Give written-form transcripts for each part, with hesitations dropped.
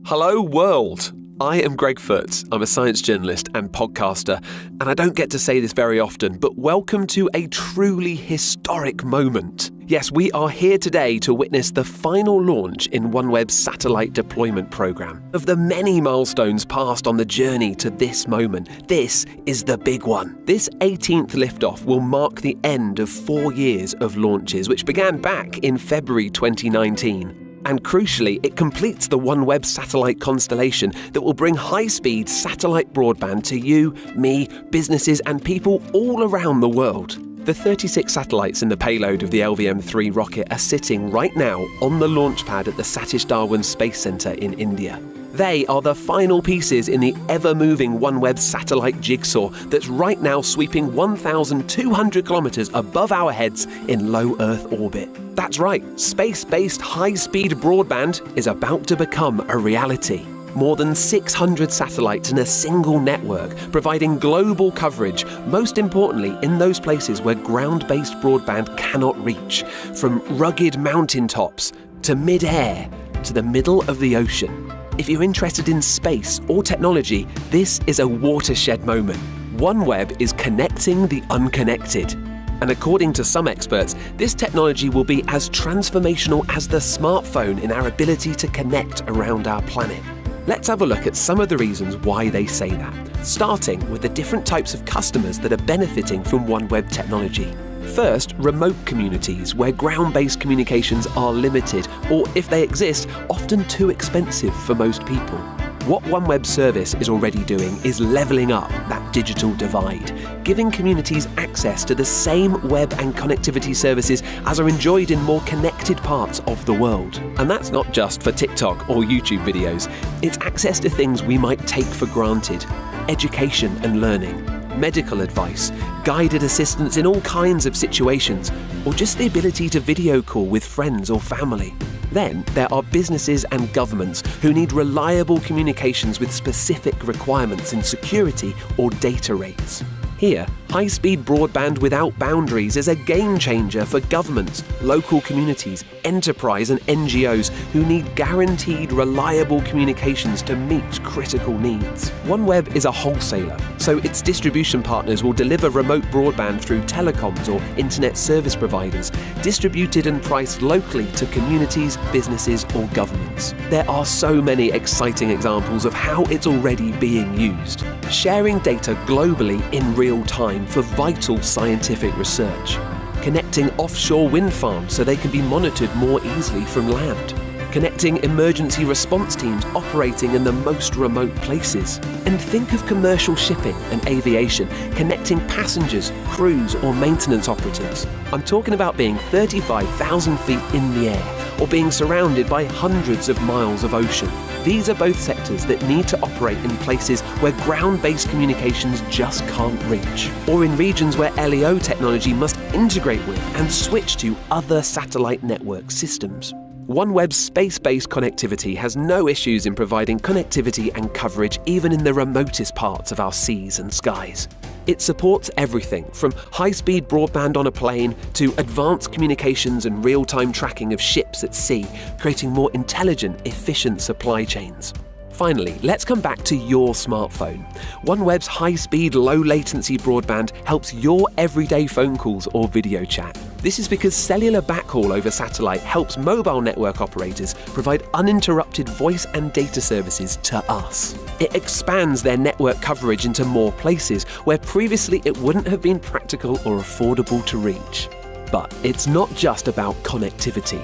Hello world! I am Greg Foots. I'm a science journalist and podcaster, and I don't get to say this very often, but welcome to a truly historic moment. Yes, we are here today to witness the final launch in OneWeb's satellite deployment program. Of the many milestones passed on the journey to this moment, this is the big one. This 18th liftoff will mark the end of 4 years of launches, which began back in February 2019. And crucially, it completes the OneWeb satellite constellation that will bring high-speed satellite broadband to you, me, businesses and people all around the world. The 36 satellites in the payload of the LVM-3 rocket are sitting right now on the launch pad at the Satish Dhawan Space Centre in India. They are the final pieces in the ever-moving OneWeb satellite jigsaw that's right now sweeping 1,200 kilometres above our heads in low Earth orbit. That's right, space-based high-speed broadband is about to become a reality. More than 600 satellites in a single network, providing global coverage, most importantly in those places where ground-based broadband cannot reach, from rugged mountaintops to mid-air to the middle of the ocean. If you're interested in space or technology, this is a watershed moment. OneWeb is connecting the unconnected. And according to some experts, this technology will be as transformational as the smartphone in our ability to connect around our planet. Let's have a look at some of the reasons why they say that, starting with the different types of customers that are benefiting from OneWeb technology. First, remote communities where ground-based communications are limited, or if they exist, often too expensive for most people. What OneWeb's service is already doing is levelling up that digital divide, giving communities access to the same web and connectivity services as are enjoyed in more connected parts of the world. And that's not just for TikTok or YouTube videos. It's access to things we might take for granted: education and learning, medical advice, guided assistance in all kinds of situations, or just the ability to video call with friends or family. Then there are businesses and governments who need reliable communications with specific requirements in security or data rates. Here, high-speed broadband without boundaries is a game changer for governments, local communities, enterprise and NGOs who need guaranteed, reliable communications to meet critical needs. OneWeb is a wholesaler, so its distribution partners will deliver remote broadband through telecoms or internet service providers, distributed and priced locally to communities, businesses or governments. There are so many exciting examples of how it's already being used. Sharing data globally in real time for vital scientific research, connecting offshore wind farms so they can be monitored more easily from land, connecting emergency response teams operating in the most remote places. And think of commercial shipping and aviation, connecting passengers, crews or maintenance operatives. I'm talking about being 35,000 feet in the air or being surrounded by hundreds of miles of ocean. These are both sectors that need to operate in places where ground-based communications just can't reach, or in regions where LEO technology must integrate with and switch to other satellite network systems. OneWeb's space-based connectivity has no issues in providing connectivity and coverage even in the remotest parts of our seas and skies. It supports everything from high-speed broadband on a plane to advanced communications and real-time tracking of ships at sea, creating more intelligent, efficient supply chains. Finally, let's come back to your smartphone. OneWeb's high-speed, low-latency broadband helps your everyday phone calls or video chat. This is because cellular backhaul over satellite helps mobile network operators provide uninterrupted voice and data services to us. It expands their network coverage into more places where previously it wouldn't have been practical or affordable to reach. But it's not just about connectivity.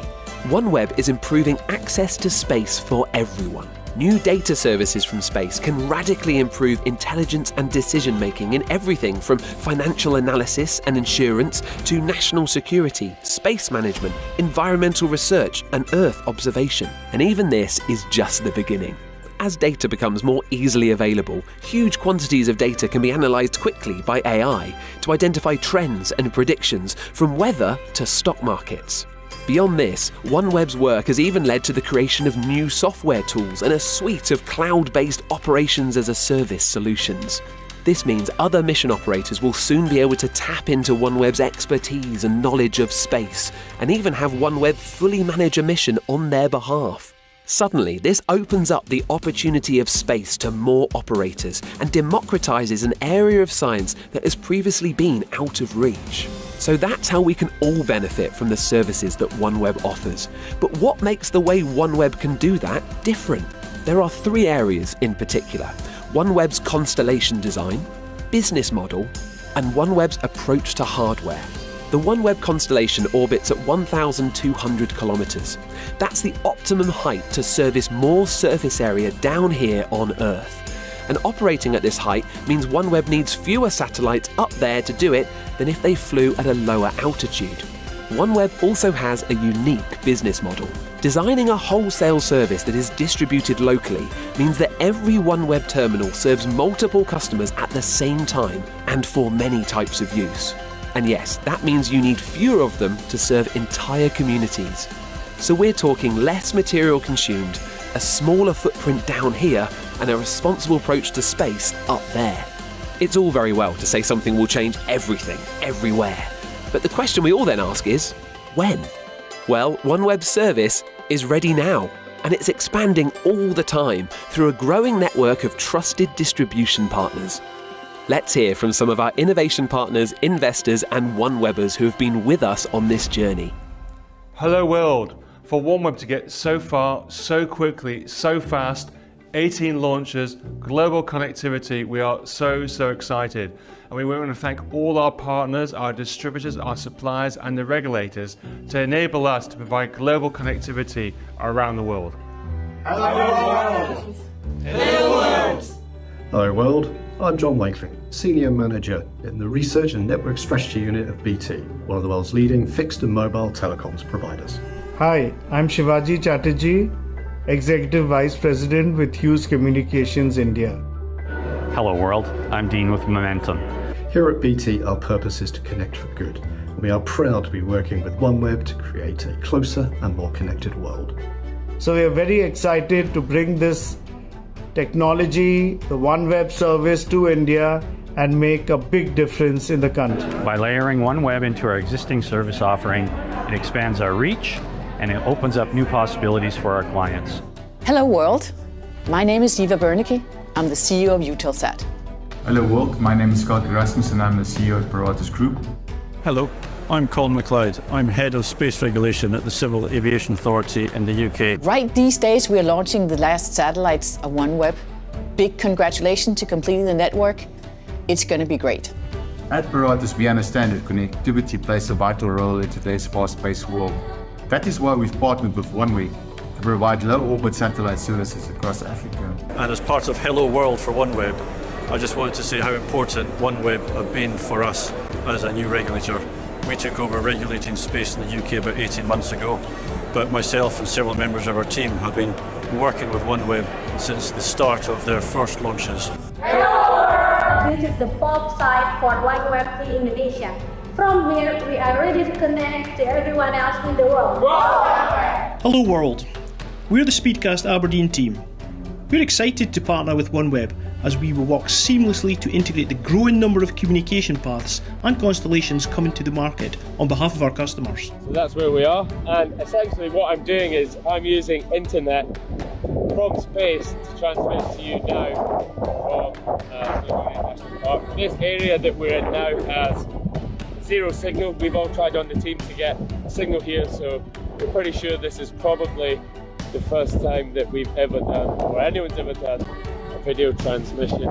OneWeb is improving access to space for everyone. New data services from space can radically improve intelligence and decision-making in everything from financial analysis and insurance to national security, space management, environmental research, and Earth observation. And even this is just the beginning. As data becomes more easily available, huge quantities of data can be analysed quickly by AI to identify trends and predictions from weather to stock markets. Beyond this, OneWeb's work has even led to the creation of new software tools and a suite of cloud-based operations-as-a-service solutions. This means other mission operators will soon be able to tap into OneWeb's expertise and knowledge of space, and even have OneWeb fully manage a mission on their behalf. Suddenly, this opens up the opportunity of space to more operators and democratizes an area of science that has previously been out of reach. So that's how we can all benefit from the services that OneWeb offers. But what makes the way OneWeb can do that different? There are 3 areas in particular: OneWeb's constellation design, business model, and OneWeb's approach to hardware. The OneWeb constellation orbits at 1,200 kilometers. That's the optimum height to service more surface area down here on Earth. And operating at this height means OneWeb needs fewer satellites up there to do it than if they flew at a lower altitude. OneWeb also has a unique business model. Designing a wholesale service that is distributed locally means that every OneWeb terminal serves multiple customers at the same time and for many types of use. And yes, that means you need fewer of them to serve entire communities. So we're talking less material consumed, a smaller footprint down here, and a responsible approach to space up there. It's all very well to say something will change everything, everywhere. But the question we all then ask is, when? Well, OneWeb's service is ready now, and it's expanding all the time through a growing network of trusted distribution partners. Let's hear from some of our innovation partners, investors, and OneWebers who have been with us on this journey. Hello world! For OneWeb to get so far, so quickly, so fast, 18 launches, global connectivity, we are so excited. And we want to thank all our partners, our distributors, our suppliers, and the regulators to enable us to provide global connectivity around the world. Hello world! Hello world! Hello world, I'm John Wakeling, Senior Manager in the Research and Network Strategy Unit of BT, one of the world's leading fixed and mobile telecoms providers. Hi, I'm Shivaji Chatterjee, Executive Vice President with Hughes Communications India. Hello world, I'm Dean with Momentum. Here at BT, our purpose is to connect for good. We are proud to be working with OneWeb to create a closer and more connected world. So we are very excited to bring this technology, the OneWeb service to India and make a big difference in the country. By layering OneWeb into our existing service offering, it expands our reach and it opens up new possibilities for our clients. Hello world, my name is Eva Berneke. I'm the CEO of Eutelsat. Hello world, my name is Scott Rasmussen. I'm the CEO at Paratus Group. Hello, I'm Colin McLeod. I'm Head of Space Regulation at the Civil Aviation Authority in the UK. Right these days we are launching the last satellites of OneWeb. Big congratulations to completing the network. It's going to be great. At Paratus, we understand that connectivity plays a vital role in today's fast-paced world. That is why we've partnered with OneWeb to provide low-orbit satellite services across Africa. And as part of Hello World for OneWeb, I just wanted to say how important OneWeb have been for us as a new regulator. We took over regulating space in the UK about 18 months ago, but myself and several members of our team have been working with OneWeb since the start of their first launches. Hello! This is the POP site for OneWeb in Indonesia. From here, we are ready to connect to everyone else in the world. Hello world, we're the Speedcast Aberdeen team. We're excited to partner with OneWeb as we will work seamlessly to integrate the growing number of communication paths and constellations coming to the market on behalf of our customers. So that's where we are, and essentially what I'm doing is I'm using internet from space to transmit to you now from Sligo National Park. This area that we're in now has zero signal. We've all tried on the team to get a signal here, so we're pretty sure this is probably the first time that we've ever done, or anyone's ever done, a video transmission.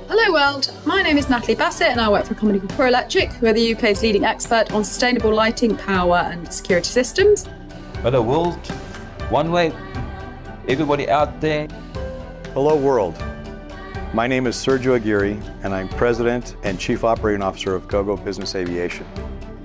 Hello world, my name is Natalie Bassett and I work for a company called Pure Electric, who are the UK's leading expert on sustainable lighting, power and security systems. Hello world, OneWeb, everybody out there. Hello world, my name is Sergio Aguirre and I'm President and Chief Operating Officer of Gogo Business Aviation.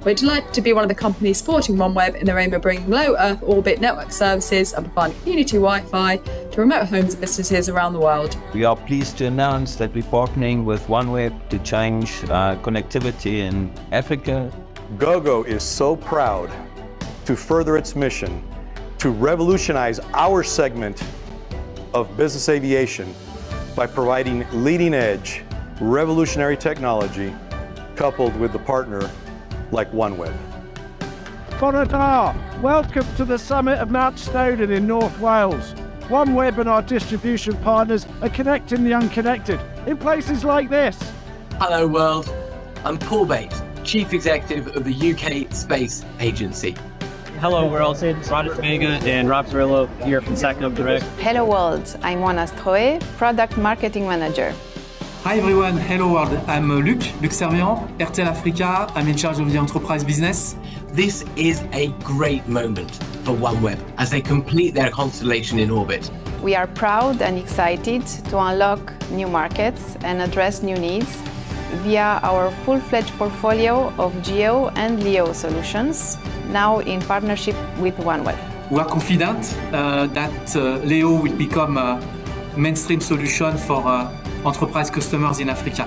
We're delighted to be one of the companies supporting OneWeb in their aim of bringing low Earth orbit network services and providing community Wi-Fi to remote homes and businesses around the world. We are pleased to announce that we're partnering with OneWeb to change connectivity in Africa. Gogo is so proud to further its mission to revolutionize our segment of business aviation by providing leading-edge, revolutionary technology coupled with the partner like OneWeb. Conradar, welcome to the summit of Mount Snowdon in North Wales. OneWeb and our distribution partners are connecting the unconnected in places like this. Hello world, I'm Paul Bates, Chief Executive of the UK Space Agency. Hello world, Rogers Vega and Rob Cirillo here from Sacno Direct. Hello world, I'm Juana Stroe, Product Marketing Manager. Hi everyone, hello world, I'm Luc Servian, Airtel Africa, I'm in charge of the enterprise business. This is a great moment for OneWeb as they complete their constellation in orbit. We are proud and excited to unlock new markets and address new needs via our full-fledged portfolio of GEO and LEO solutions, now in partnership with OneWeb. We are confident that LEO will become a mainstream solution for enterprise customers in Africa.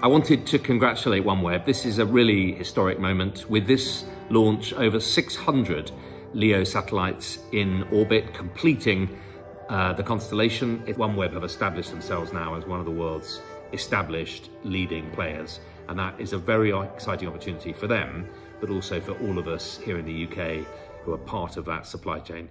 I wanted to congratulate OneWeb. This is a really historic moment. With this launch, over 600 LEO satellites in orbit, completing the constellation. OneWeb have established themselves now as one of the world's established leading players, and that is a very exciting opportunity for them, but also for all of us here in the UK who are part of that supply chain.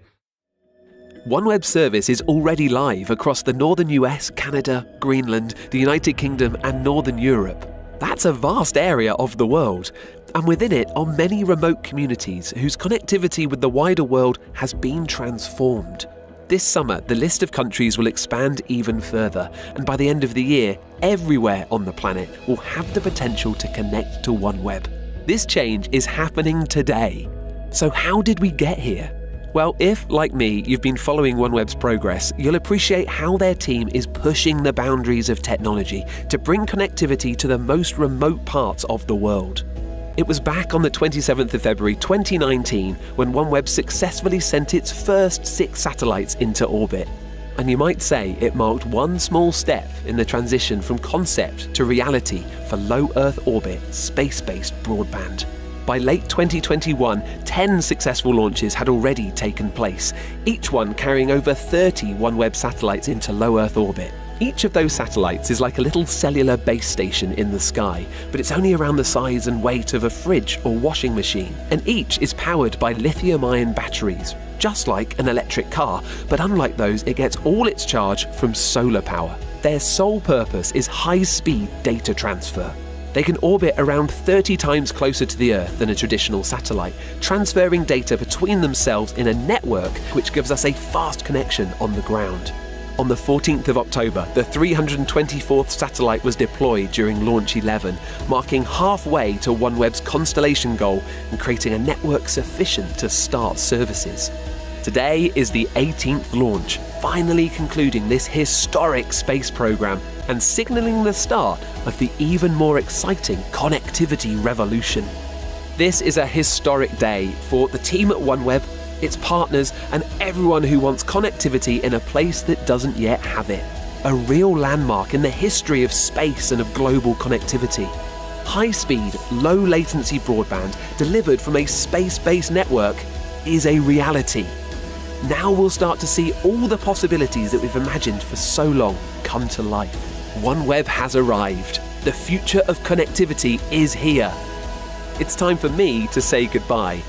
OneWeb service is already live across the northern US, Canada, Greenland, the United Kingdom and northern Europe. That's a vast area of the world, and within it are many remote communities whose connectivity with the wider world has been transformed. This summer, the list of countries will expand even further, and by the end of the year, everywhere on the planet will have the potential to connect to OneWeb. This change is happening today. So how did we get here? Well, if, like me, you've been following OneWeb's progress, you'll appreciate how their team is pushing the boundaries of technology to bring connectivity to the most remote parts of the world. It was back on the 27th of February 2019 when OneWeb successfully sent its first 6 satellites into orbit. And you might say it marked one small step in the transition from concept to reality for low Earth orbit, space-based broadband. By late 2021, 10 successful launches had already taken place, each one carrying over 30 OneWeb satellites into low Earth orbit. Each of those satellites is like a little cellular base station in the sky, but it's only around the size and weight of a fridge or washing machine, and each is powered by lithium-ion batteries, just like an electric car, but unlike those, it gets all its charge from solar power. Their sole purpose is high-speed data transfer. They can orbit around 30 times closer to the Earth than a traditional satellite, transferring data between themselves in a network which gives us a fast connection on the ground. On the 14th of October, the 324th satellite was deployed during Launch 11, marking halfway to OneWeb's constellation goal and creating a network sufficient to start services. Today is the 18th launch, finally concluding this historic space program and signalling the start of the even more exciting connectivity revolution. This is a historic day for the team at OneWeb, its partners, and everyone who wants connectivity in a place that doesn't yet have it. A real landmark in the history of space and of global connectivity. High-speed, low-latency broadband delivered from a space-based network is a reality. Now we'll start to see all the possibilities that we've imagined for so long come to life. OneWeb has arrived. The future of connectivity is here. It's time for me to say goodbye,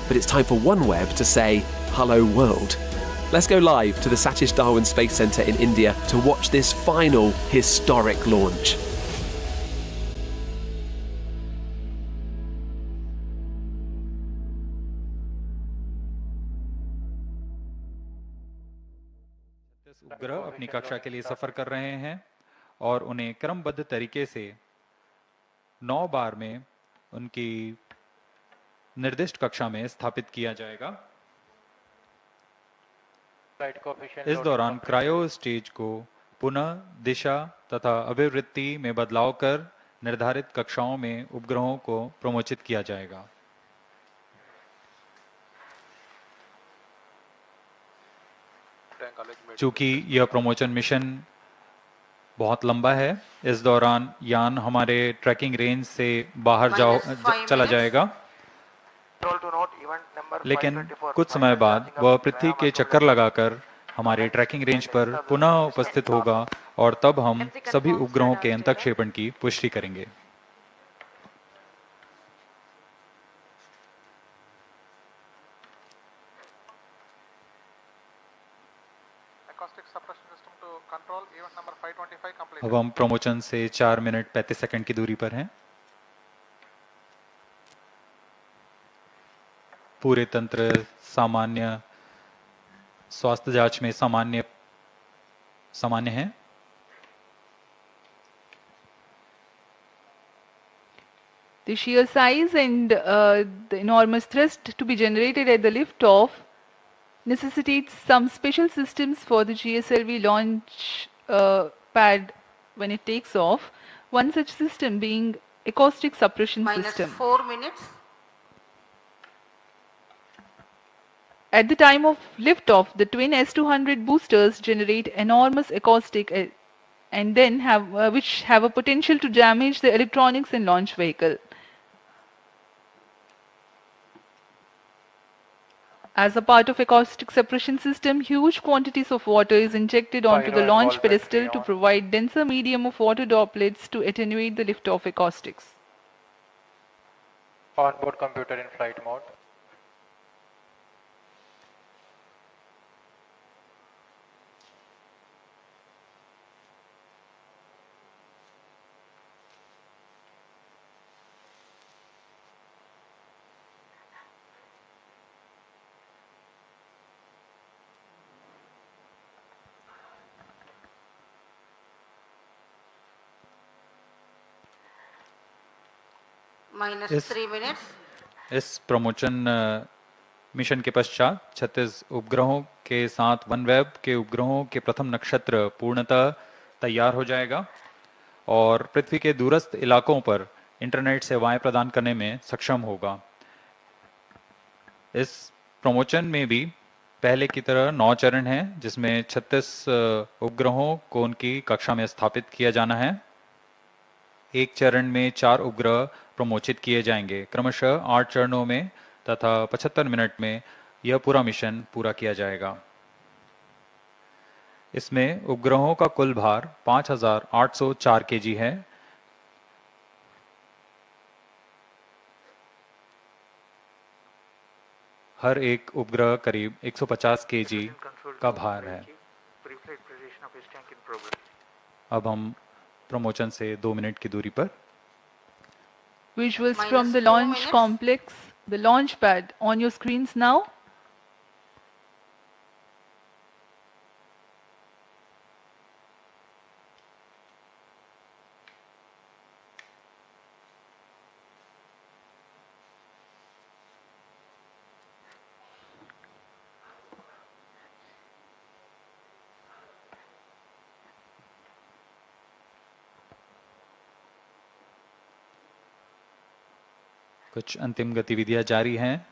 but it's time for OneWeb to say hello world. Let's go live to the Satish Dhawan Space Centre in India to watch this final historic launch. उपग्रह अपनी कक्षा के लिए सफर कर रहे हैं और उन्हें क्रमबद्ध तरीके से 9 बार में उनकी निर्दिष्ट कक्षा में स्थापित किया जाएगा। इस दौरान क्रायो स्टेज को पुनः दिशा तथा अभिवृत्ति में बदलाव कर निर्धारित कक्षाओं में उपग्रहों को प्रमोचित किया जाएगा। चूंकि यह प्रमोशन मिशन बहुत लंबा है, इस दौरान यान हमारे ट्रैकिंग रेंज से बाहर चला जाएगा, लेकिन कुछ समय बाद वह पृथ्वी के चक्कर लगाकर हमारे ट्रैकिंग रेंज पर पुनः उपस्थित होगा और तब हम सभी उपग्रहों के अंतःक्षेपण की पुष्टि करेंगे। अब हम प्रमोशन से 4 मिनट 35 सेकंड की दूरी पर हैं। पूरे तंत्र सामान्य, स्वास्थ्य जांच में सामान्य है। The sheer size and the enormous thrust to be generated at the liftoff necessitates some special systems for the GSLV launch pad when it takes off. One such system being acoustic suppression system. -4 minutes. At the time of liftoff, the twin S-200 boosters generate enormous acoustic and then which have a potential to damage the electronics in launch vehicle. As a part of acoustic suppression system, huge quantities of water is injected onto the launch pedestal to provide denser medium of water droplets to attenuate the liftoff acoustics. Onboard computer in flight mode. -3 minutes. इस promotion mission के पश्चात 36 उपग्रहों के साथ OneWeb के उपग्रहों के प्रथम नक्षत्र पूर्णतः तैयार हो जाएगा और पृथ्वी के दूरस्थ इलाकों पर इंटरनेट सेवाएं प्रदान करने में सक्षम होगा। इस प्रमोशन में भी पहले की तरह 9 चरण हैं, जिसमें 36 उपग्रहों को उनकी कक्षा में स्थापित किया जाना है। एक चरण में 4 उपग्रह प्रमोचित किए जाएंगे, क्रमशः 8 चरणों में तथा 75 मिनट में यह पूरा मिशन पूरा किया जाएगा। इसमें उपग्रहों का कुल भार 5804 kg है। हर एक उपग्रह करीब 150 kg का भार है। अब हम प्रमोशन से 2 मिनट की दूरी पर। Visuals from the launch complex, the launch pad on your screens now. कुछ अंतिम गतिविधियां जारी हैं,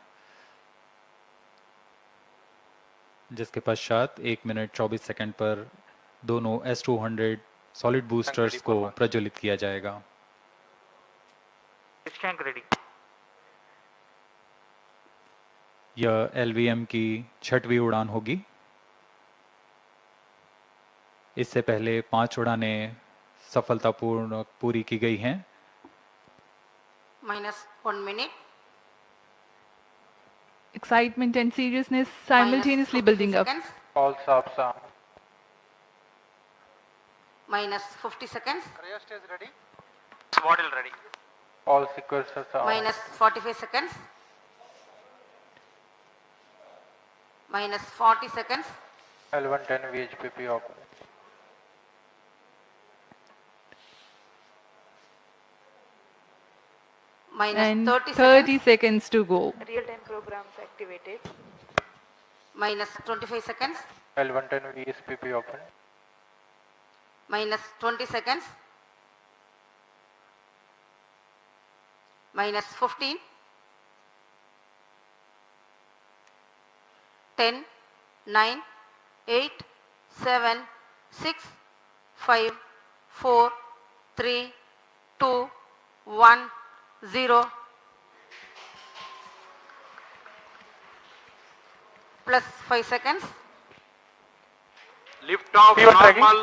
जिसके पश्चात 1 मिनट 24 सेकंड पर दोनों S-200 सॉलिड बूस्टर्स को प्रज्वलित किया जाएगा। यह LVM की 6वीं उड़ान होगी। इससे पहले 5 उड़ानें सफलतापूर्ण पूरी की गई हैं। -1 minute. Excitement and seriousness simultaneously building up. All subs are. -50 seconds. Is ready. Model ready. All sequences are. -45 seconds. -40 seconds. L110 VHPP open. And 30 seconds to go. Real-time programs activated. -25 seconds. L110 VSPP open. -20 seconds. -15. 10, 9, 8, 7, 6, 5, 4, 3, 2, 1, 0. Plus 5 seconds. Lift off normal.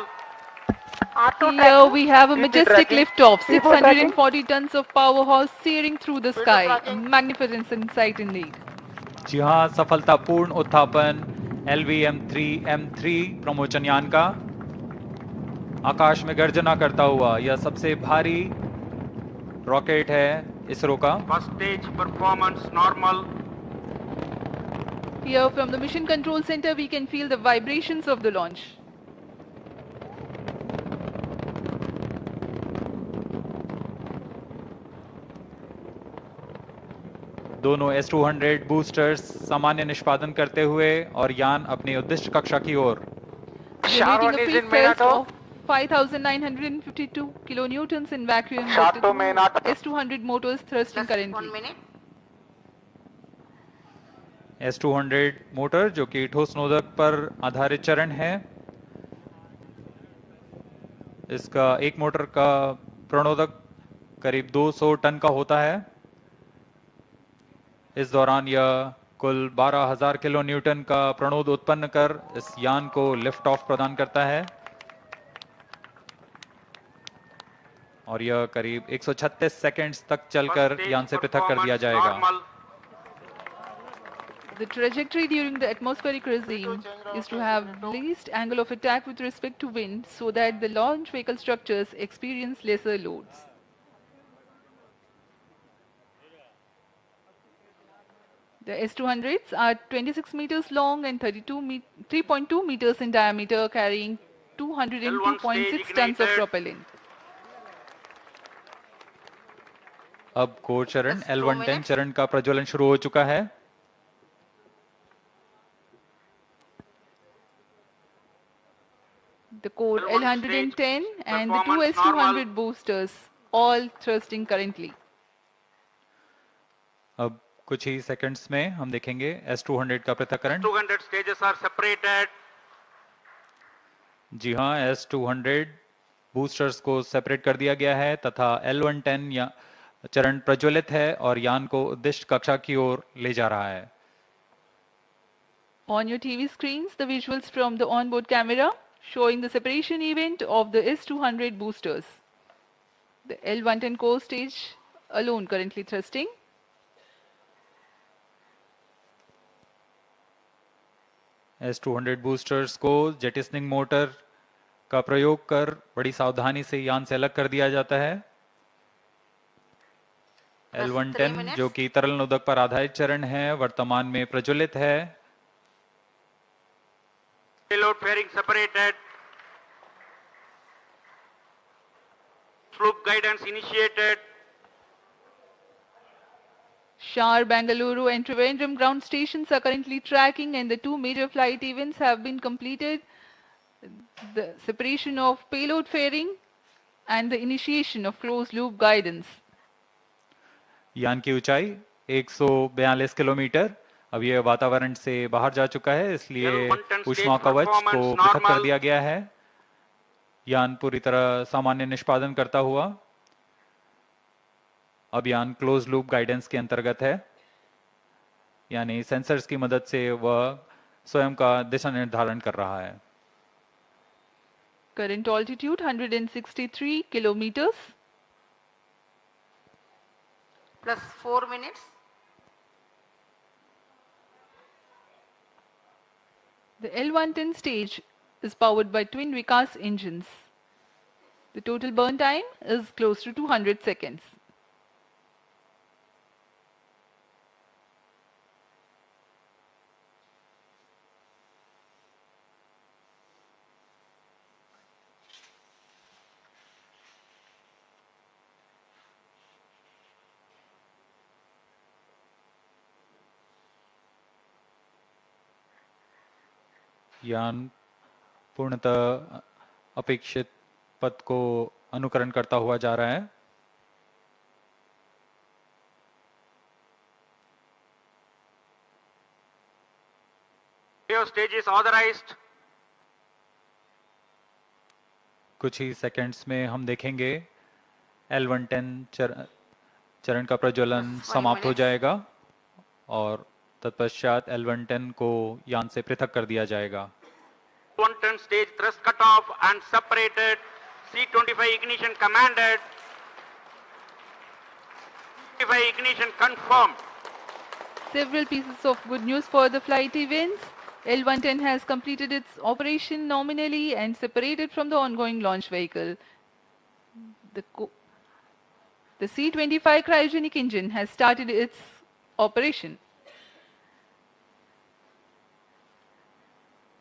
Here we have a majestic liftoff, 640 tons of powerhouse searing through the sky. A magnificent sight indeed. जी हाँ, सफलतापूर्ण उत्थापन LVM-3M3 promotion यान का। आकाश में गर्जना करता हुआ यह सबसे भारी रॉकेट है इसरो का। First stage performance normal. Here from the Mission Control Center we can feel the vibrations of the launch. दोनों S-200 बूस्टर्स सामान्य निष्पादन करते हुए और यान अपनी उद्दिष्ट कक्षा की ओर। Generating a peak thrust of 5,952 kilonewtons in vacuum with the S-200 motors thrusting currently. S-200 motor जो कि ठोस नोदक पर आधारित चरण है, इसका एक मोटर का प्रणोदक करीब 200 टन का होता है। इस दौरान यह कुल 12,000 किलो न्यूटन का प्रणोद उत्पन्न कर इस यान को लिफ्ट ऑफ प्रदान करता है और यह करीब 136 सेकंड्स तक चलकर यान से पृथक कर दिया जाएगा। The trajectory during the atmospheric regime is to have least angle of attack with respect to wind so that the launch vehicle structures experience lesser loads. The S-200s are 26 meters long and 3.2 meters in diameter, carrying 202.6 tons of propellant. अब core चरण L110 चरण का प्रज्वलन शुरू हो चुका है। The core L110 and the two S-200 boosters all thrusting currently. अब कुछ ही सेकंड्स में हम देखेंगे S-200 का पृथक्करण। 200 stages are separated. जी हाँ, S-200 बूस्टर्स को सेपरेट कर दिया गया है तथा L110 या चरण प्रज्वलित है और यान को उद्दिष्ट कक्षा की ओर ले जा रहा है। On your TV screens, the visuals from the onboard camera showing the separation event of the S-200 boosters. The L110 core stage alone currently thrusting. S-200 boosters को जेटिसनिंग मोटर का प्रयोग कर बड़ी सावधानी से यान से अलग कर दिया जाता है। L110 जो कि तरल नोदक पर आधारित चरण है, वर्तमान में प्रज्वलित है। Payload fairing separated. Slope guidance initiated. Shar, Bengaluru and Trivandrum ground stations are currently tracking and the two major flight events have been completed. The separation of payload fairing and the initiation of closed loop guidance. यान की ऊंचाई 142 kilometre. अब यह वातावरण से बाहर जा चुका है, इसलिए ऊष्मा कवच को पृथक कर दिया गया है। यान पूरी तरह सामान्य निष्पादन करता हुआ अब यान क्लोज लूप गाइडेंस के अंतर्गत है, यानी सेंसर्स की मदद से वह स्वयं का दिशा निर्धारण कर रहा है। Current altitude 163 kilometers. Plus 4 minutes. The L110 stage is powered by twin Vikas engines. The total burn time is close to 200 seconds. यान पूर्णतः अपेक्षित पथ को अनुकरण करता हुआ जा रहा है। Stage is authorized. कुछ ही सेकंड्स में हम देखेंगे L110 चरण का प्रज्वलन समाप्त हो जाएगा और तत्पश्चात L110 को यान से पृथक कर दिया जाएगा। 110 stage thrust cut off and separated. C25 ignition commanded. C25 ignition confirmed. Several pieces of good news for the flight events. L110 has completed its operation nominally and separated from the ongoing launch vehicle. The C-25 cryogenic engine has started its operation.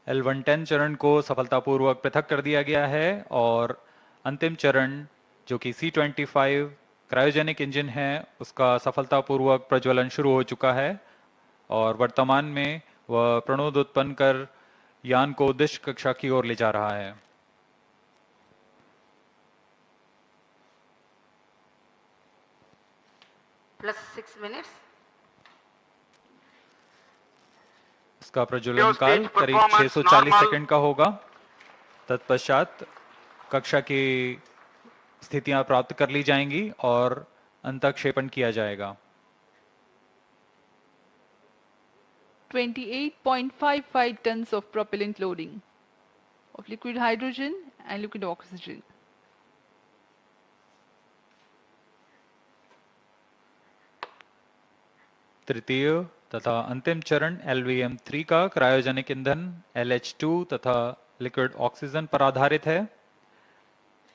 L110 चरण को सफलतापूर्वक पृथक कर दिया गया है और अंतिम चरण जो कि C-25 क्रायोजेनिक इंजन है उसका सफलतापूर्वक प्रज्वलन शुरू हो चुका है और वर्तमान में वह प्रणोद उत्पन्न कर यान को उद्देश्य कक्षा की ओर ले जा रहा है. +6 minutes. इसका प्रज्वलन काल करीब 640 सेकंड का होगा. तत्पश्चात कक्षा की स्थितियां प्राप्त कर ली जाएंगी और अंतःक्षेपण किया जाएगा. 28.55 tons of propellant loading of liquid hydrogen and liquid oxygen. तृतीय तथा अंतिम चरण LVM-3 का क्रायोजेनिक ईंधन LH2 तथा लिक्विड ऑक्सीजन पर आधारित है.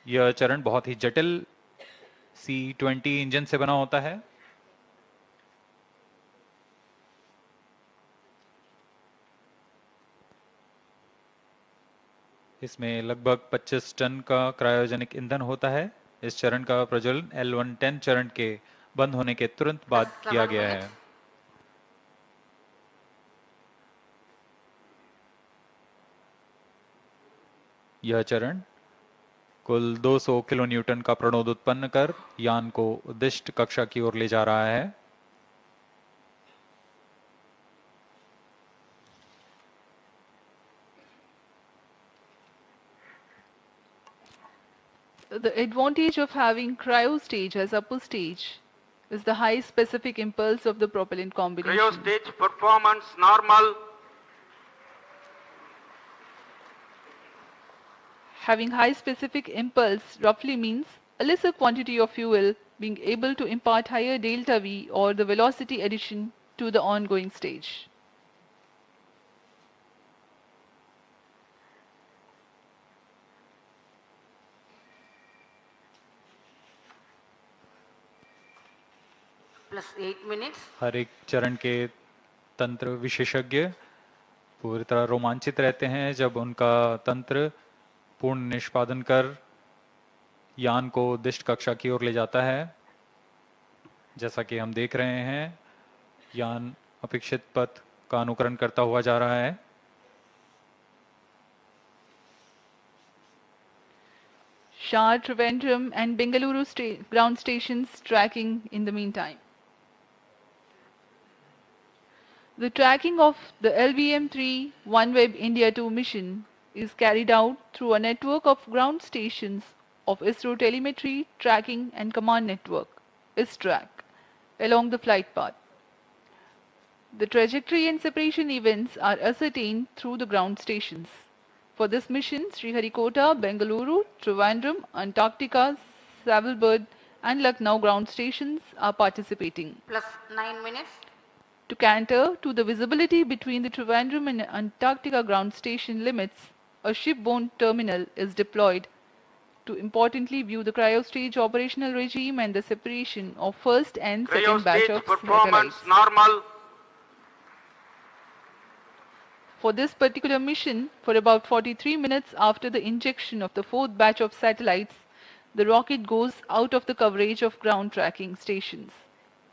यह चरण बहुत ही जटिल C-20 इंजन से बना होता है. इसमें लगभग 25 टन का क्रायोजेनिक ईंधन होता है. इस चरण का प्रज्वलन L110 चरण के बंद होने के तुरंत बाद किया गया है. यह चरण कुल 200 किलोन्यूटन का प्रणोद उत्पन्न कर यान को उद्दिष्ट कक्षा की ओर ले जा रहा है. The advantage of having cryo stage as upper stage is the high specific impulse of the propellant combination. Cryo stage performance normal. Having high specific impulse roughly means a lesser quantity of fuel being able to impart higher delta V or the velocity addition to the ongoing stage. +8 minutes. हर एक चरण के तंत्र विशेषज्ञ पूरी तरह रोमांचित रहते हैं जब उनका तंत्र पूर्ण निष्पादन कर यान को उद्दिष्ट कक्षा की ओर ले जाता है. जैसा कि हम देख रहे हैं यान अपेक्षित पथ का अनुकरण करता हुआ जा रहा है. Shah, Trivandrum and Bengaluru ground stations tracking in the meantime. The tracking of the LVM-3 OneWeb India 2 mission is carried out through a network of ground stations of ISRO Telemetry Tracking and Command Network, ISTRAC, along the flight path. The trajectory and separation events are ascertained through the ground stations. For this mission, Sriharikota, Bengaluru, Trivandrum, Antarctica, Savalbird and Lucknow ground stations are participating. +9 minutes. To cater to the visibility between the Trivandrum and Antarctica ground station limits, a shipborne terminal is deployed to importantly view the cryostage operational regime and the separation of first and second batch of performance satellites. normal. For this particular mission, for about 43 minutes after the injection of the fourth batch of satellites, the rocket goes out of the coverage of ground tracking stations.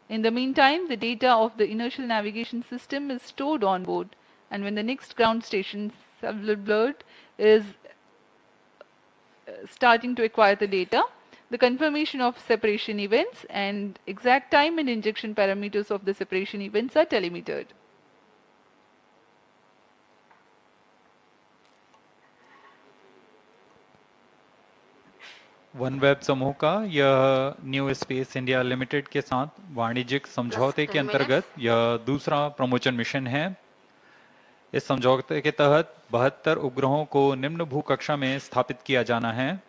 In the meantime, the data of the inertial navigation system is stored on board, and when the next ground station, Savalbird, is starting to acquire the data, the confirmation of separation events and exact time and injection parameters of the separation events are telemetered. OneWeb समूह का यह new space India limited के साथ वाणिज्यिक समझौते के अंतर्गत यह दूसरा प्रमोचन मिशन है. इस समझौते के तहत 72 उपग्रहों को निम्न भूकक्षा में स्थापित किया जाना है,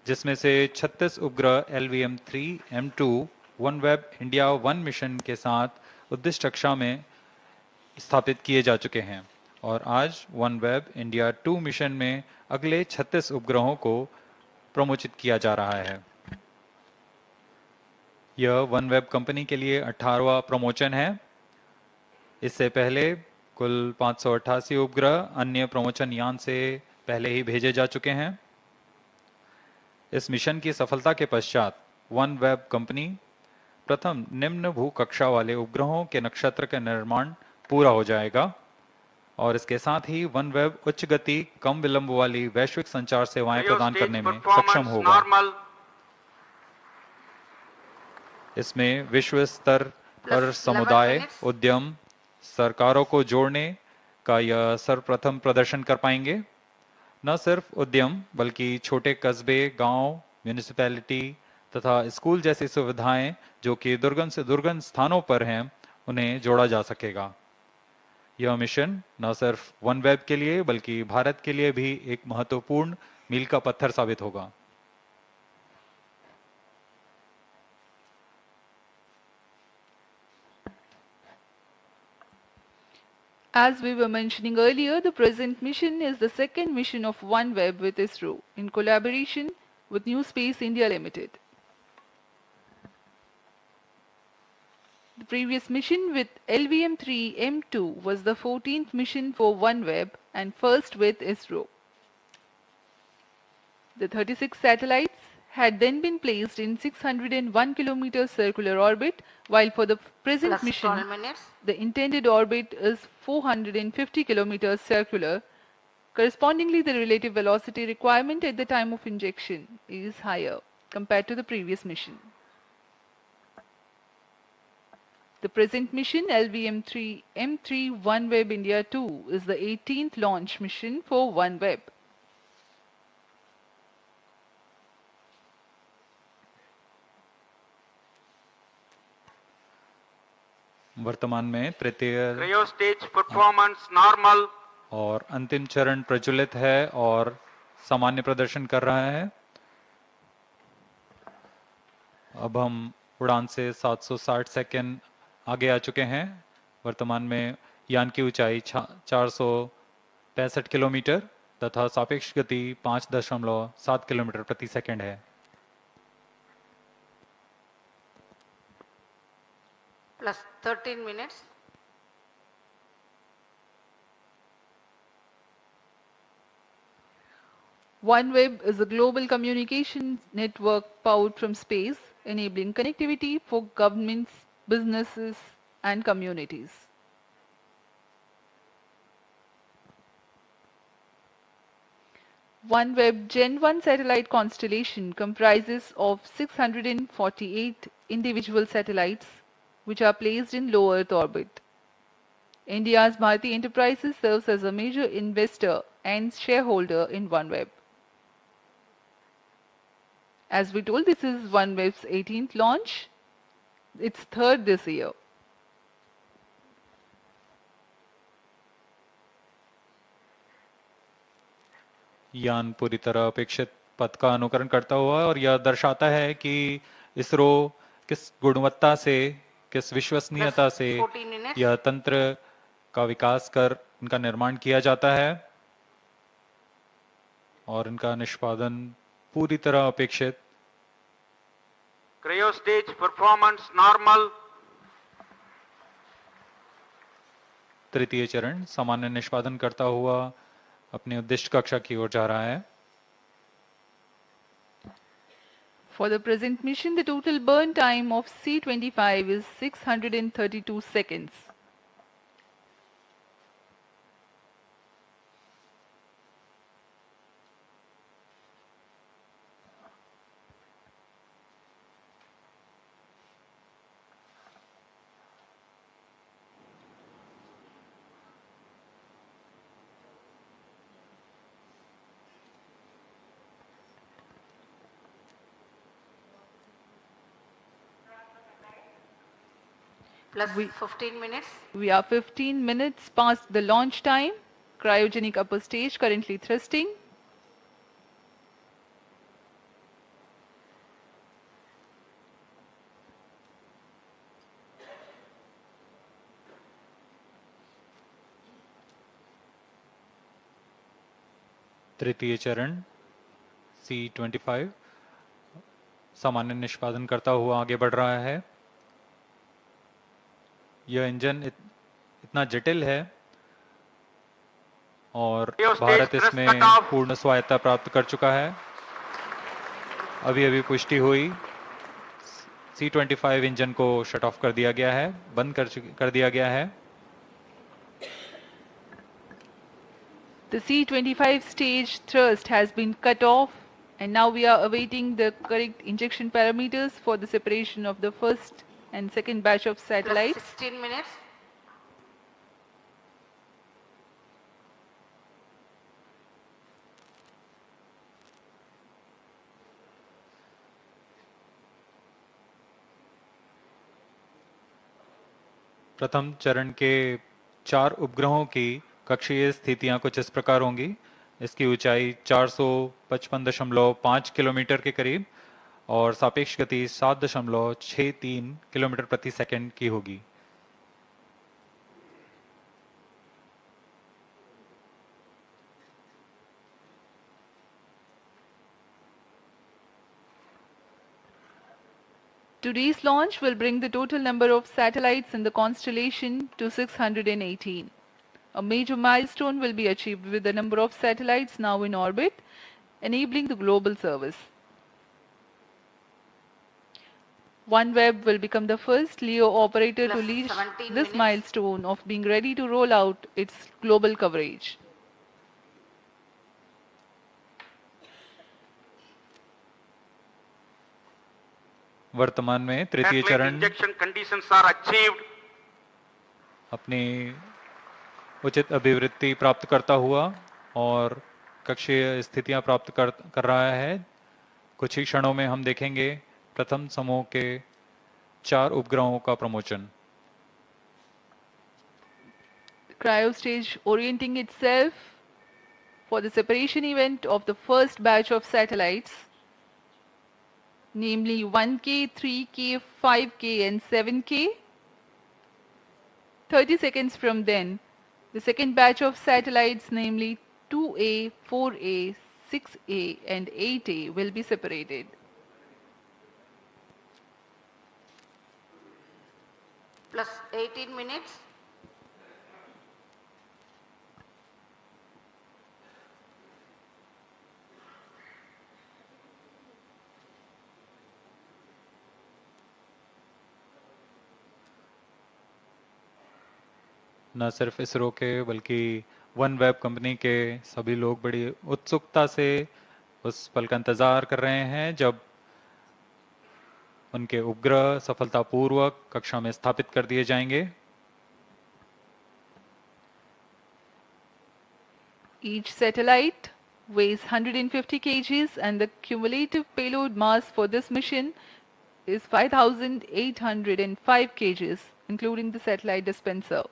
जिसमें से 36 उपग्रह LVM-3 M2 OneWeb India 1 mission के साथ उद्दिष्ट कक्षा में स्थापित किए जा चुके हैं और आज OneWeb इंडिया 2 मिशन में अगले 36 उपग्रहों को प्रमोचित किया जा रहा है। यह OneWeb कंपनी के लिए 18वां प्रमोशन है। इससे पहले कुल 588 उपग्रह अन्य प्रमोशन यान से पहले ही भेजे जा चुके हैं। इस मिशन की सफलता के पश्चात OneWeb कंपनी प्रथम निम्न भू कक्षा वाले उपग्रहों के नक्षत्र का निर्माण पूरा हो जाएगा और इसके साथ ही OneWeb उच्च गति कम विलंब वाली वैश्विक संचार सेवाएं प्रदान करने में सक्षम होगा। इसमें विश्व स्तर पर समुदाय, उद्यम, सरकारों को जोड़ने का यह सर्वप्रथम प्रदर्शन कर पाएंगे। न सिर्फ उद्यम बल्कि छोटे कस्बे, गांव, म्यूनिसिपैलिटी तथा स्कूल जैसी सुविधाएं जो कि दुर्गम से दुर्गम स्थानों पर हैं, उन्हें जोड़ा जा सकेगा। यह मिशन न सिर्फ OneWeb के लिए बल्कि भारत के लिए भी एक महत्वपूर्ण मील का पत्थर साबित होगा। As we were mentioning earlier, the present mission is the second mission of OneWeb with ISRO in collaboration with New Space India Limited. The previous mission with LVM-3M2 was the 14th mission for OneWeb and first with ISRO. The 36 satellites had then been placed in 601 km circular orbit, while for the present Plus mission, 12 minutes. the intended orbit is 450 km circular. Correspondingly, the relative velocity requirement at the time of injection is higher compared to the previous mission. The present mission, LVM-3M3 OneWeb India 2, is the 18th launch mission for OneWeb. वर्तमान में तृतीय Cryo stage performance normal. और अंतिम चरण प्रज्वलित है और सामान्य प्रदर्शन कर रहा है। अब हम उड़ान से 760 सेकंड आगे आ चुके हैं। वर्तमान में यान की ऊंचाई 465 किलोमीटर तथा सापेक्ष गति 5.7 किलोमीटर प्रति सेकंड है। Plus 13 minutes. OneWeb is a global communications network powered from space, enabling connectivity for governments, businesses, and communities. OneWeb Gen 1 satellite constellation comprises of 648 individual satellites which are placed in low Earth orbit. India's Bharti Enterprises serves as a major investor and shareholder in OneWeb. As we told, this is OneWeb's 18th launch, its third this year. यान पूरी तरह अपेक्षित पथ का अनुकरण करता हुआ और यह दर्शाता है कि इसरो किस गुणवत्ता से, किस विश्वसनीयता से यह तंत्र का विकास कर इनका निर्माण किया जाता है और इनका निष्पादन पूरी तरह अपेक्षित। Cryo stage performance normal. तृतीय चरण सामान्य निष्पादन करता हुआ अपने उद्दिष्ट कक्षा की ओर जा रहा है। For the present mission, the total burn time of C-25 is 632 seconds. Plus 15 minutes. We are 15 minutes past the launch time. Cryogenic upper stage currently thrusting. तृतीय चरण C25 सामान्य निष्पादन करता हुआ आगे बढ़ रहा है। यह इंजन इतना जटिल है और भारत इसमें पूर्ण स्वायत्ता प्राप्त कर चुका है। अभी पुष्टि हुई, C25 इंजन को शट ऑफ कर दिया गया है, बंद कर दिया गया है। The C25 stage thrust has been cut off, and now we are awaiting the correct injection parameters for the separation of the first and second batch of satellites. Plus 16 minutes. प्रथम चरण के 4 उपग्रहों की कक्षीय स्थितियां कुछ इस प्रकार होंगी। इसकी ऊंचाई 455.5 किलोमीटर के करीब और सापेक्ष गति 7.63 किलोमीटर प्रति सेकंड की होगी। Today's launch will bring the total number of satellites in the constellation to 618. A major milestone will be achieved with the number of satellites now in orbit, enabling the global service. OneWeb will become the first LEO operator to reach this milestone of being ready to roll out its global coverage. वर्तमान में तृतीय चरण अपनी उचित अभिवृद्धि प्राप्त करता हुआ और कक्षीय स्थितियां प्राप्त कर रहा है। कुछ ही क्षणों में हम देखेंगे प्रथम समूह के 4 उपग्रहों का प्रमोचन। Cryo stage orienting itself for the separation event of the first batch of satellites, namely 1K, 3K, 5K and 7K. 30 seconds from then, the second batch of satellites, namely 2A, 4A, 6A and 8A will be separated. Plus 18 minutes. न सिर्फ इसरो के बल्कि OneWeb company के सभी लोग बड़ी उत्सुकता से उस पल का इंतजार कर रहे हैं जब उनके उपग्रह सफलतापूर्वक कक्षा में स्थापित कर दिए जाएंगे। Each satellite weighs 150 kgs and the cumulative payload mass for this mission is 5,805 kgs, including the satellite dispenser.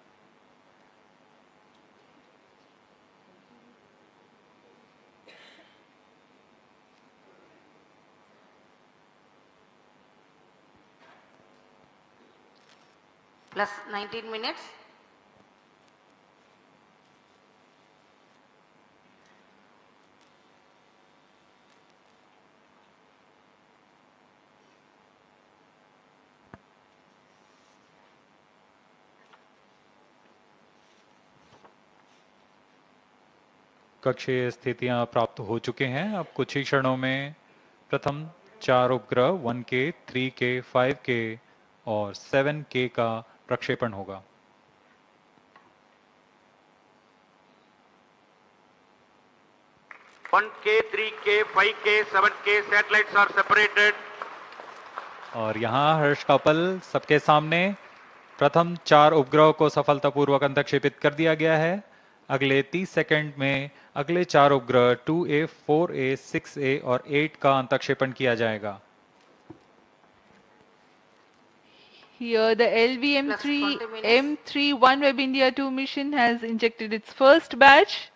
Plus 19 minutes. कक्षीय स्थितियां प्राप्त हो चुके हैं। अब कुछ ही क्षणों में प्रथम 4 उपग्रह 1K, 3K, 5K और 7K का प्रक्षेपण होगा। One K, 3K, 5K, 7K satellites are separated. और यहाँ हर्ष का पल सबके सामने प्रथम 4 उपग्रह को सफलतापूर्वक अंतक्षेपित कर दिया गया है। अगले 30 सेकंड में अगले 4 उपग्रह 2A, 4A, 6A और 8 का अंतक्षेपण किया जाएगा। Here the LVM-3 OneWeb India 2 mission has injected its first batch.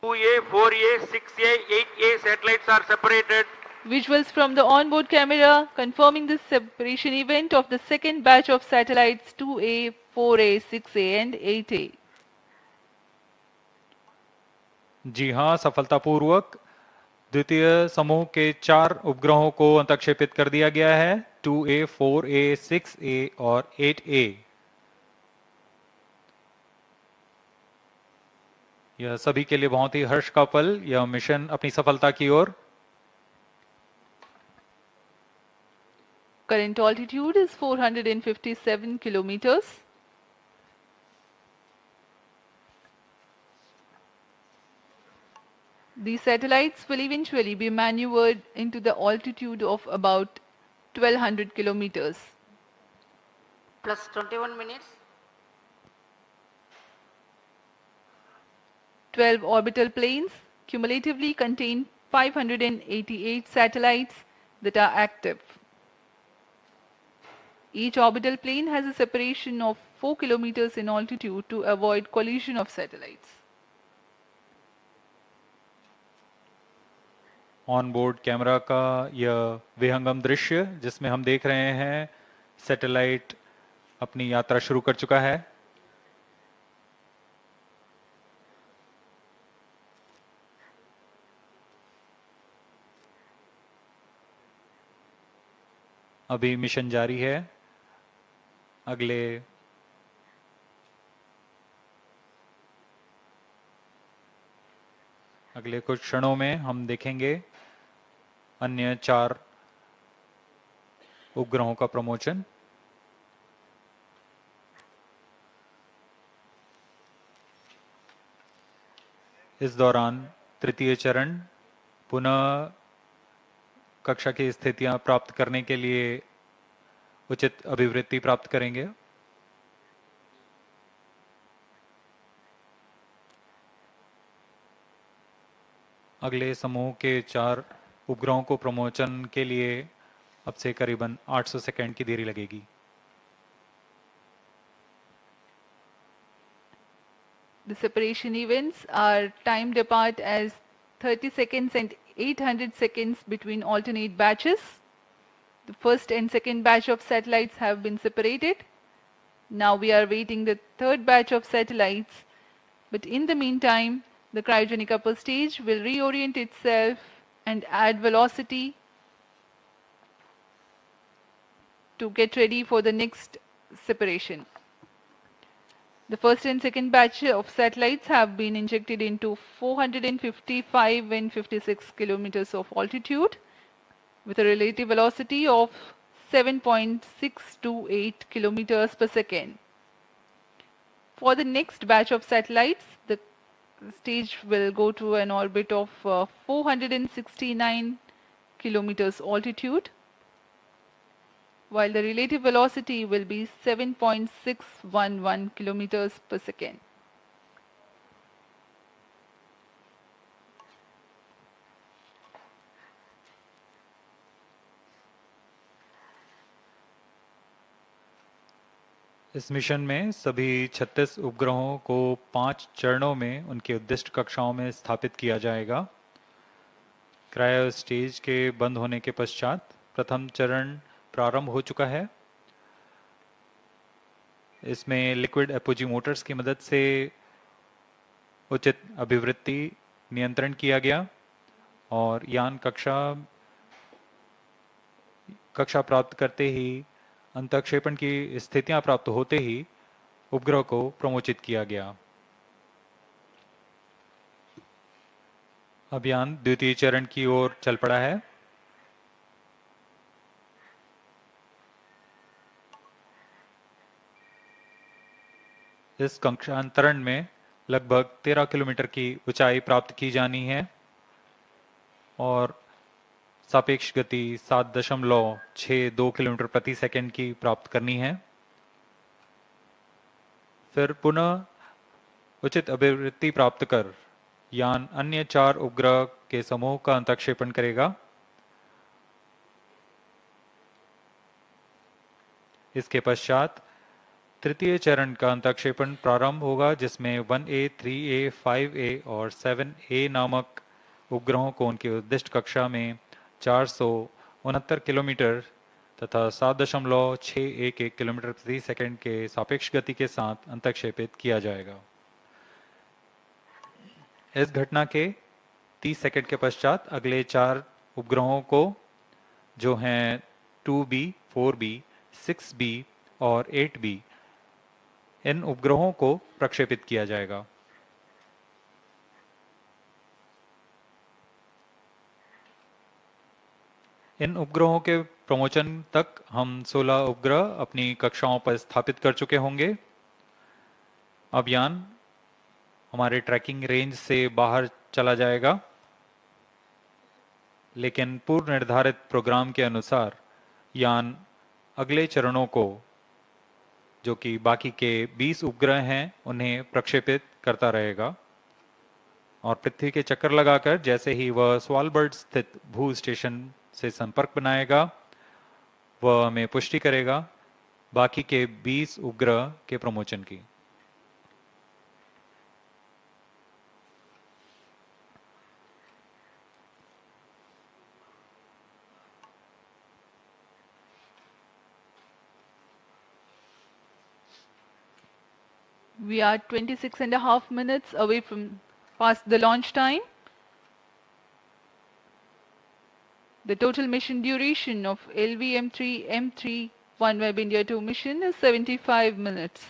2A, 4A, 6A, 8A satellites are separated. Visuals from the onboard camera confirming the separation event of the second batch of satellites 2A, 4A, 6A and 8A. जी हाँ, सफलतापूर्वक द्वितीय समूह के 4 उपग्रहों को अंतक्षेपित कर दिया गया है, 2A, 4A, 6A और 8A। यह सभी के लिए बहुत ही हर्ष का पल, यह मिशन अपनी सफलता की ओर। Current altitude is 457 kilometers. These satellites will eventually be maneuvered into the altitude of about 1200 kilometers. Plus 21 minutes. 12 orbital planes cumulatively contain 588 satellites that are active. Each orbital plane has a separation of 4 kilometers in altitude to avoid collision of satellites. On board camera का यह विहंगम दृश्य जिसमें हम देख रहे हैं satellite अपनी यात्रा शुरू कर चुका है। अभी मिशन जारी है। अगले कुछ क्षणों में हम देखेंगे अन्य 4 उपग्रहों का प्रमोशन। इस दौरान तृतीय चरण पुनः कक्षा की स्थितियां प्राप्त करने के लिए उचित अभिवृत्ति प्राप्त करेंगे। अगले समूह के 4 उपग्रहों को प्रमोशन के लिए अब से करीबन 800 सेकंड की देरी लगेगी। The separation events are timed apart as 30 seconds and 800 seconds between alternate batches. The first and second batch of satellites have been separated. Now we are waiting the third batch of satellites. But in the meantime, the cryogenic upper stage will reorient itself and add velocity to get ready for the next separation. The first and second batch of satellites have been injected into 455 and 56 kilometers of altitude with a relative velocity of 7.628 kilometers per second. For the next batch of satellites, the stage will go to an orbit of 469 kilometers altitude, while the relative velocity will be 7.611 kilometers per second. इस mission में सभी 36 उपग्रहों को 5 चरणों में उनके उद्दिष्ट कक्षाओं में स्थापित किया जाएगा। क्रायो स्टेज के बंद होने के पश्चात प्रथम चरण प्रारंभ हो चुका है। इसमें लिक्विड एपोजी मोटर्स की मदद से उचित अभिवृत्ति नियंत्रण किया गया और यान कक्षा प्राप्त करते ही अंतक्षेपण की स्थितियां प्राप्त होते ही उपग्रह को प्रमोचित किया गया। अभियान द्वितीय चरण की ओर चल पड़ा है। इस कक्षांतरण में लगभग 13 किलोमीटर की ऊंचाई प्राप्त की जानी है और सापेक्ष गति 7.62 किलोमीटर प्रति सेकंड की प्राप्त करनी है। फिर पुनः उचित अभिवृत्ति प्राप्त कर यान अन्य 4 उपग्रह के समूह का अंतक्षेपण करेगा। इसके पश्चात तृतीय चरण का अंतक्षेपण प्रारंभ होगा, जिसमें 1A, 3A, 5A और 7A नामक उपग्रहों को उनकी उद्दिष्ट कक्षा में 469 किलोमीटर तथा 7.611 किलोमीटर प्रति सेकंड के सापेक्ष गति के साथ अंतक्षेपित किया जाएगा। इस घटना के 30 सेकंड के पश्चात अगले 4 उपग्रहों को, जो हैं 2B, 4B, 6B और 8B, इन उपग्रहों को प्रक्षेपित किया जाएगा। इन उपग्रहों के प्रमोशन तक हम 16 उपग्रह अपनी कक्षाओं पर स्थापित कर चुके होंगे। अब यान हमारे ट्रैकिंग रेंज से बाहर चला जाएगा, लेकिन पूर्व निर्धारित प्रोग्राम के अनुसार यान अगले चरणों को, जो कि बाकी के 20 उपग्रह हैं, उन्हें प्रक्षेपित करता रहेगा और पृथ्वी के चक्कर लगाकर जैसे ही वह स्वालबर्ड स्थित भू स्टेशन से संपर्क बनाएगा, वह हमें पुष्टि करेगा बाकी के 20 उपग्रह के प्रमोशन की। We are 26.5 minutes away from past the launch time. The total mission duration of LVM-3M3 OneWeb India 2 mission is 75 minutes.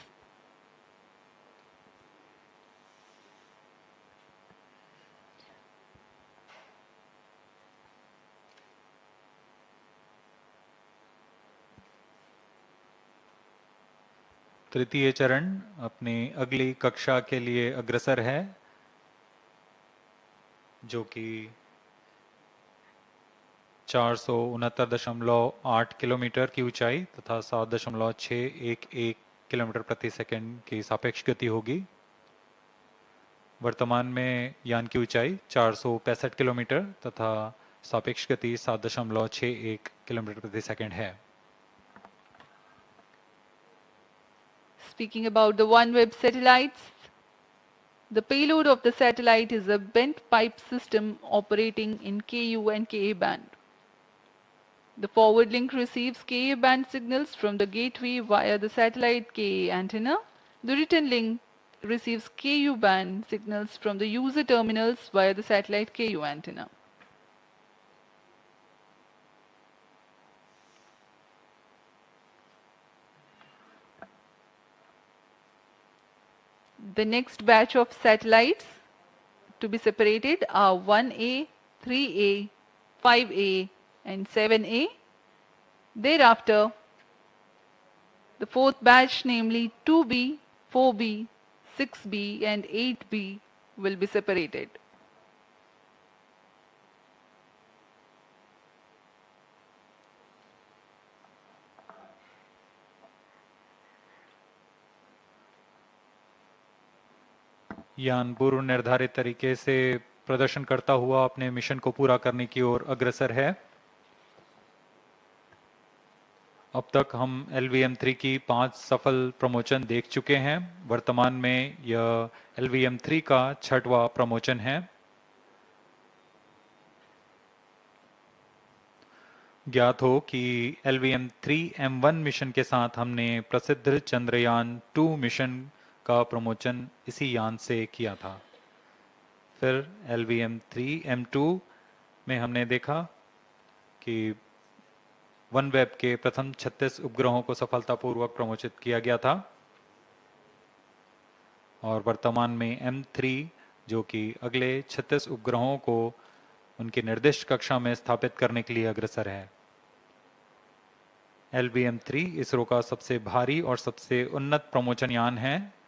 तृतीय चरण अपनी अगली कक्षा के लिए अग्रसर है, जो कि 469.8 किलोमीटर की ऊंचाई तथा 7.611 किलोमीटर प्रति सेकंड की सापेक्ष गति होगी। वर्तमान में यान की ऊंचाई 465 किलोमीटर तथा सापेक्ष गति 7.61 किलोमीटर प्रति सेकंड है। Speaking about the OneWeb satellites, the payload of the satellite is a bent pipe system operating in Ku and Ka band. The forward link receives Ka band signals from the gateway via the satellite Ka antenna. The return link receives Ku band signals from the user terminals via the satellite Ku antenna. The next batch of satellites to be separated are 1A, 3A, 5A and 7A. Thereafter, the fourth batch, namely 2B, 4B, 6B and 8B will be separated. यान पूर्व निर्धारित तरीके से प्रदर्शन करता हुआ अपने mission को पूरा करने की ओर अग्रसर है। अब तक हम LVM-3 की 5 सफल प्रमोशन देख चुके हैं। वर्तमान में यह LVM-3 का 6वां प्रमोशन है। ज्ञात हो कि LVM-3M1 मिशन के साथ हमने प्रसिद्ध चंद्रयान 2 मिशन का प्रमोशन इसी यान से किया था। फिर LVM-3M2 में हमने देखा कि OneWeb के प्रथम 36 उपग्रहों को सफलतापूर्वक प्रमोशित किया गया था और वर्तमान में M3, जो कि अगले 36 उपग्रहों को उनकी निर्दिष्ट कक्षा में स्थापित करने के लिए अग्रसर है। LVM-3 इसरो का सबसे भारी और सबसे उन्नत प्रमोशन यान है,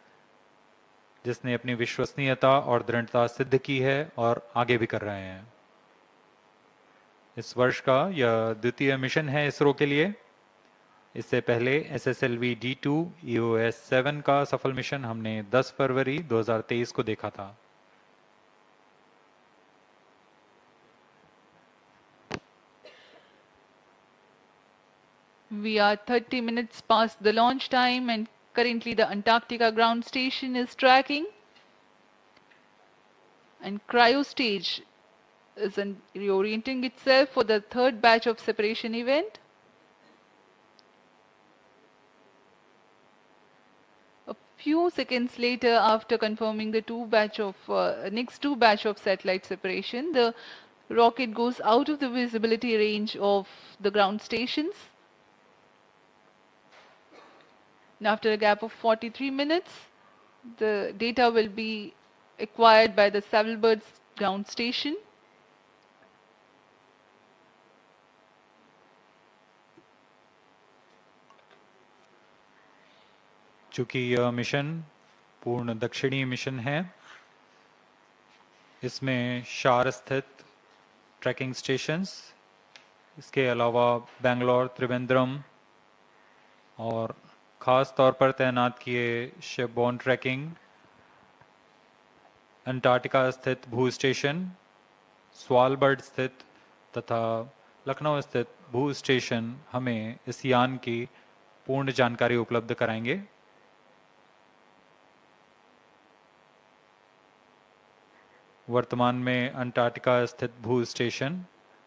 जिसने अपनी विश्वसनीयता और दृढ़ता सिद्ध की है और आगे भी कर रहे हैं। इस वर्ष का यह द्वितीय मिशन है इसरो के लिए। इससे पहले SSLV D2 EOS-7 का सफल मिशन हमने 10 फरवरी 2023 को देखा था। We are 30 minutes past the launch time and currently the Antarctica ground station is tracking, and cryo stage is reorienting itself for the third batch of separation event. A Few seconds later, after confirming the next two batch of satellite separation, the rocket goes out of the visibility range of the ground stations. And after a gap of 43 minutes, the data will be acquired by the Savalbird ground station. चूंकि यह mission पूर्ण दक्षिणी mission है, इसमें शार स्थित trekking stations, इसके अलावा बेंगलोर, त्रिवेंद्रम और ख़ास तौर पर तैनात किए शिपबोर्न ट्रैकिंग, अंटार्कटिका स्थित भू स्टेशन, स्वालबर्ड स्थित तथा लखनऊ स्थित भू स्टेशन हमें इस यान की पूर्ण जानकारी उपलब्ध कराएंगे। वर्तमान में अंटार्कटिका स्थित भू स्टेशन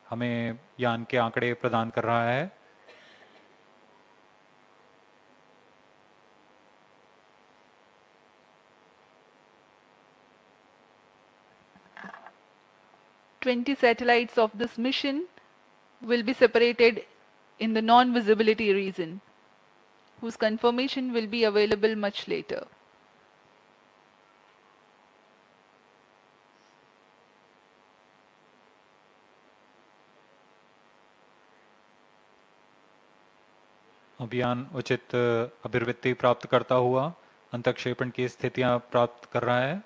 हमें यान के आंकड़े प्रदान कर रहा है। "20 satellites of this mission will be separated in the non-visibility region, whose confirmation will be available much later." अभियान उचित अभिवृत्ति प्राप्त करता हुआ अंतक्षेपण की स्थितियां प्राप्त कर रहा है।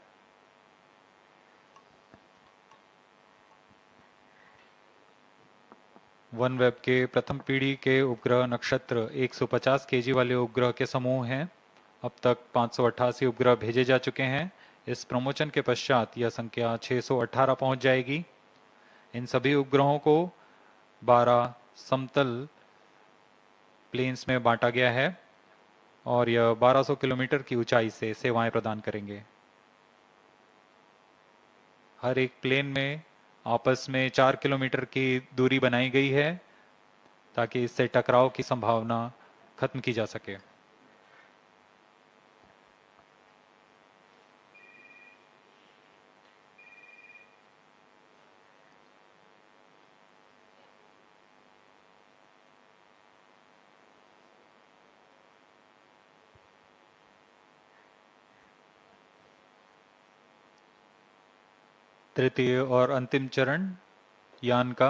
OneWeb के प्रथम पीढ़ी के उपग्रह नक्षत्र 150 केजी वाले उपग्रह के समूह हैं। अब तक 588 उपग्रह भेजे जा चुके हैं। इस प्रमोशन के पश्चात यह संख्या 618 पहुंच जाएगी। इन सभी उपग्रहों को 12 समतल प्लेन्स में बांटा गया है और यह 1200 किलोमीटर की ऊंचाई से सेवाएं प्रदान करेंगे। हर एक प्लेन में आपस में 4 किलोमीटर की दूरी बनाई गई है ताकि इससे टकराव की संभावना खत्म की जा सके। तृतीय और अंतिम चरण यान का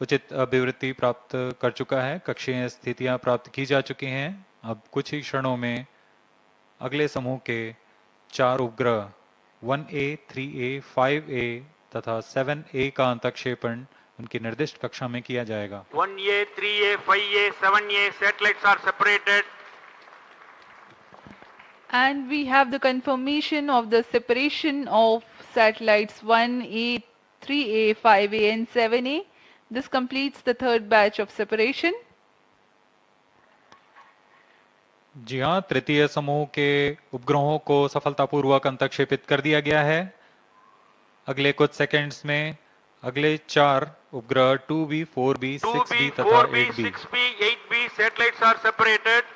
उचित अभिवृत्ति प्राप्त कर चुका है। कक्षीय स्थितियां प्राप्त की जा चुकी हैं। अब कुछ ही क्षणों में अगले समूह के 4 उपग्रह 1A, 3A, 5A तथा 7A का अंतक्षेपण उनकी निर्दिष्ट कक्षा में किया जाएगा। 1A, 3A, 5A, 7A satellites are separated. And we have the confirmation of the separation of satellites 1A, 3A, 5A and 7A. This completes the third batch of separation. जी हाँ, तृतीय समूह के उपग्रहों को सफलतापूर्वक अंतक्षेपित कर दिया गया है। अगले कुछ सेकंड्स में अगले 4 उपग्रह 2B, 4B, 6B तथा 8B 6B, 8B satellites are separated.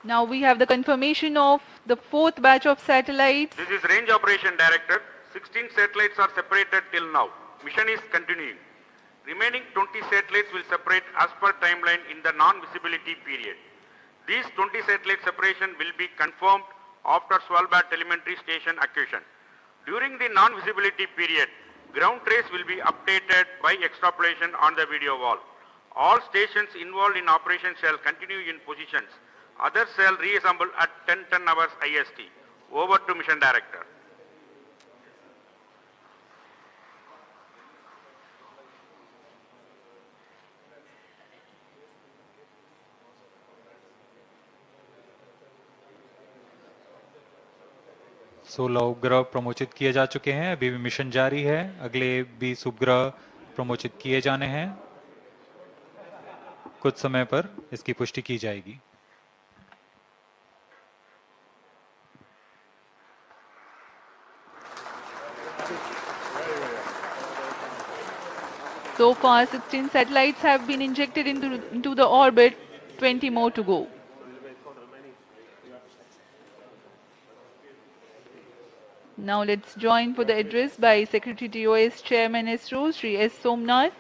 Now we have the confirmation of the fourth batch of satellites. This is Range Operation Director. 16 satellites are separated till now. Mission is continuing. Remaining 20 satellites will separate as per timeline in the non-visibility period. These 20 satellite separation will be confirmed after Svalbard telemetry station acquisition. During the non-visibility period, ground trace will be updated by extrapolation on the video wall. All stations involved in operation shall continue in positions. Others shall reassemble at 10:10 hours IST. Over to Mission Director. सोलह उपग्रह प्रमोचित किए जा चुके हैं। अभी भी mission जारी है। अगले 20 उपग्रह प्रमोचित किए जाने हैं। कुछ समय पर इसकी पुष्टि की जाएगी। So far, 16 satellites have been injected into the orbit, 20 more to go. Now let's join for the address by Secretary TOS Chairman ISRO, Sri S. Somnath.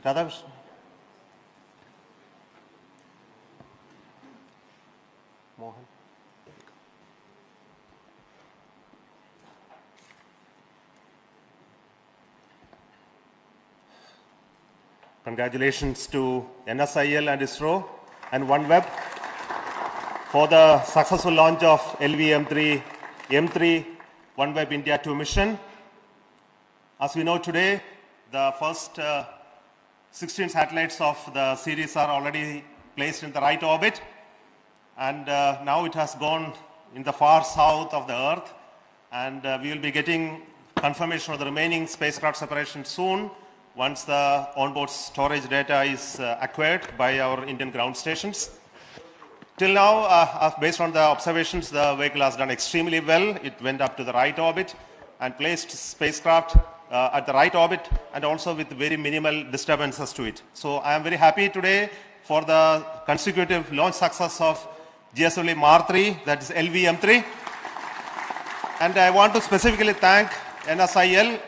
Radhakrishnan. Mohan. Congratulations to NSIL and ISRO and OneWeb for the successful launch of LV-M3 OneWeb India 2 mission. As we know today, the first 16 satellites of the series are already placed in the right orbit, and now it has gone in the far south of the Earth, and we will be getting confirmation of the remaining spacecraft separation soon once the onboard storage data is acquired by our Indian ground stations. Till now, based on the observations, the vehicle has done extremely well. It went up to the right orbit and placed spacecraft at the right orbit and also with very minimal disturbances to it. So I am very happy today for the consecutive launch success of GSLV Mar-3, that is LV-M3. And I want to specifically thank NSIL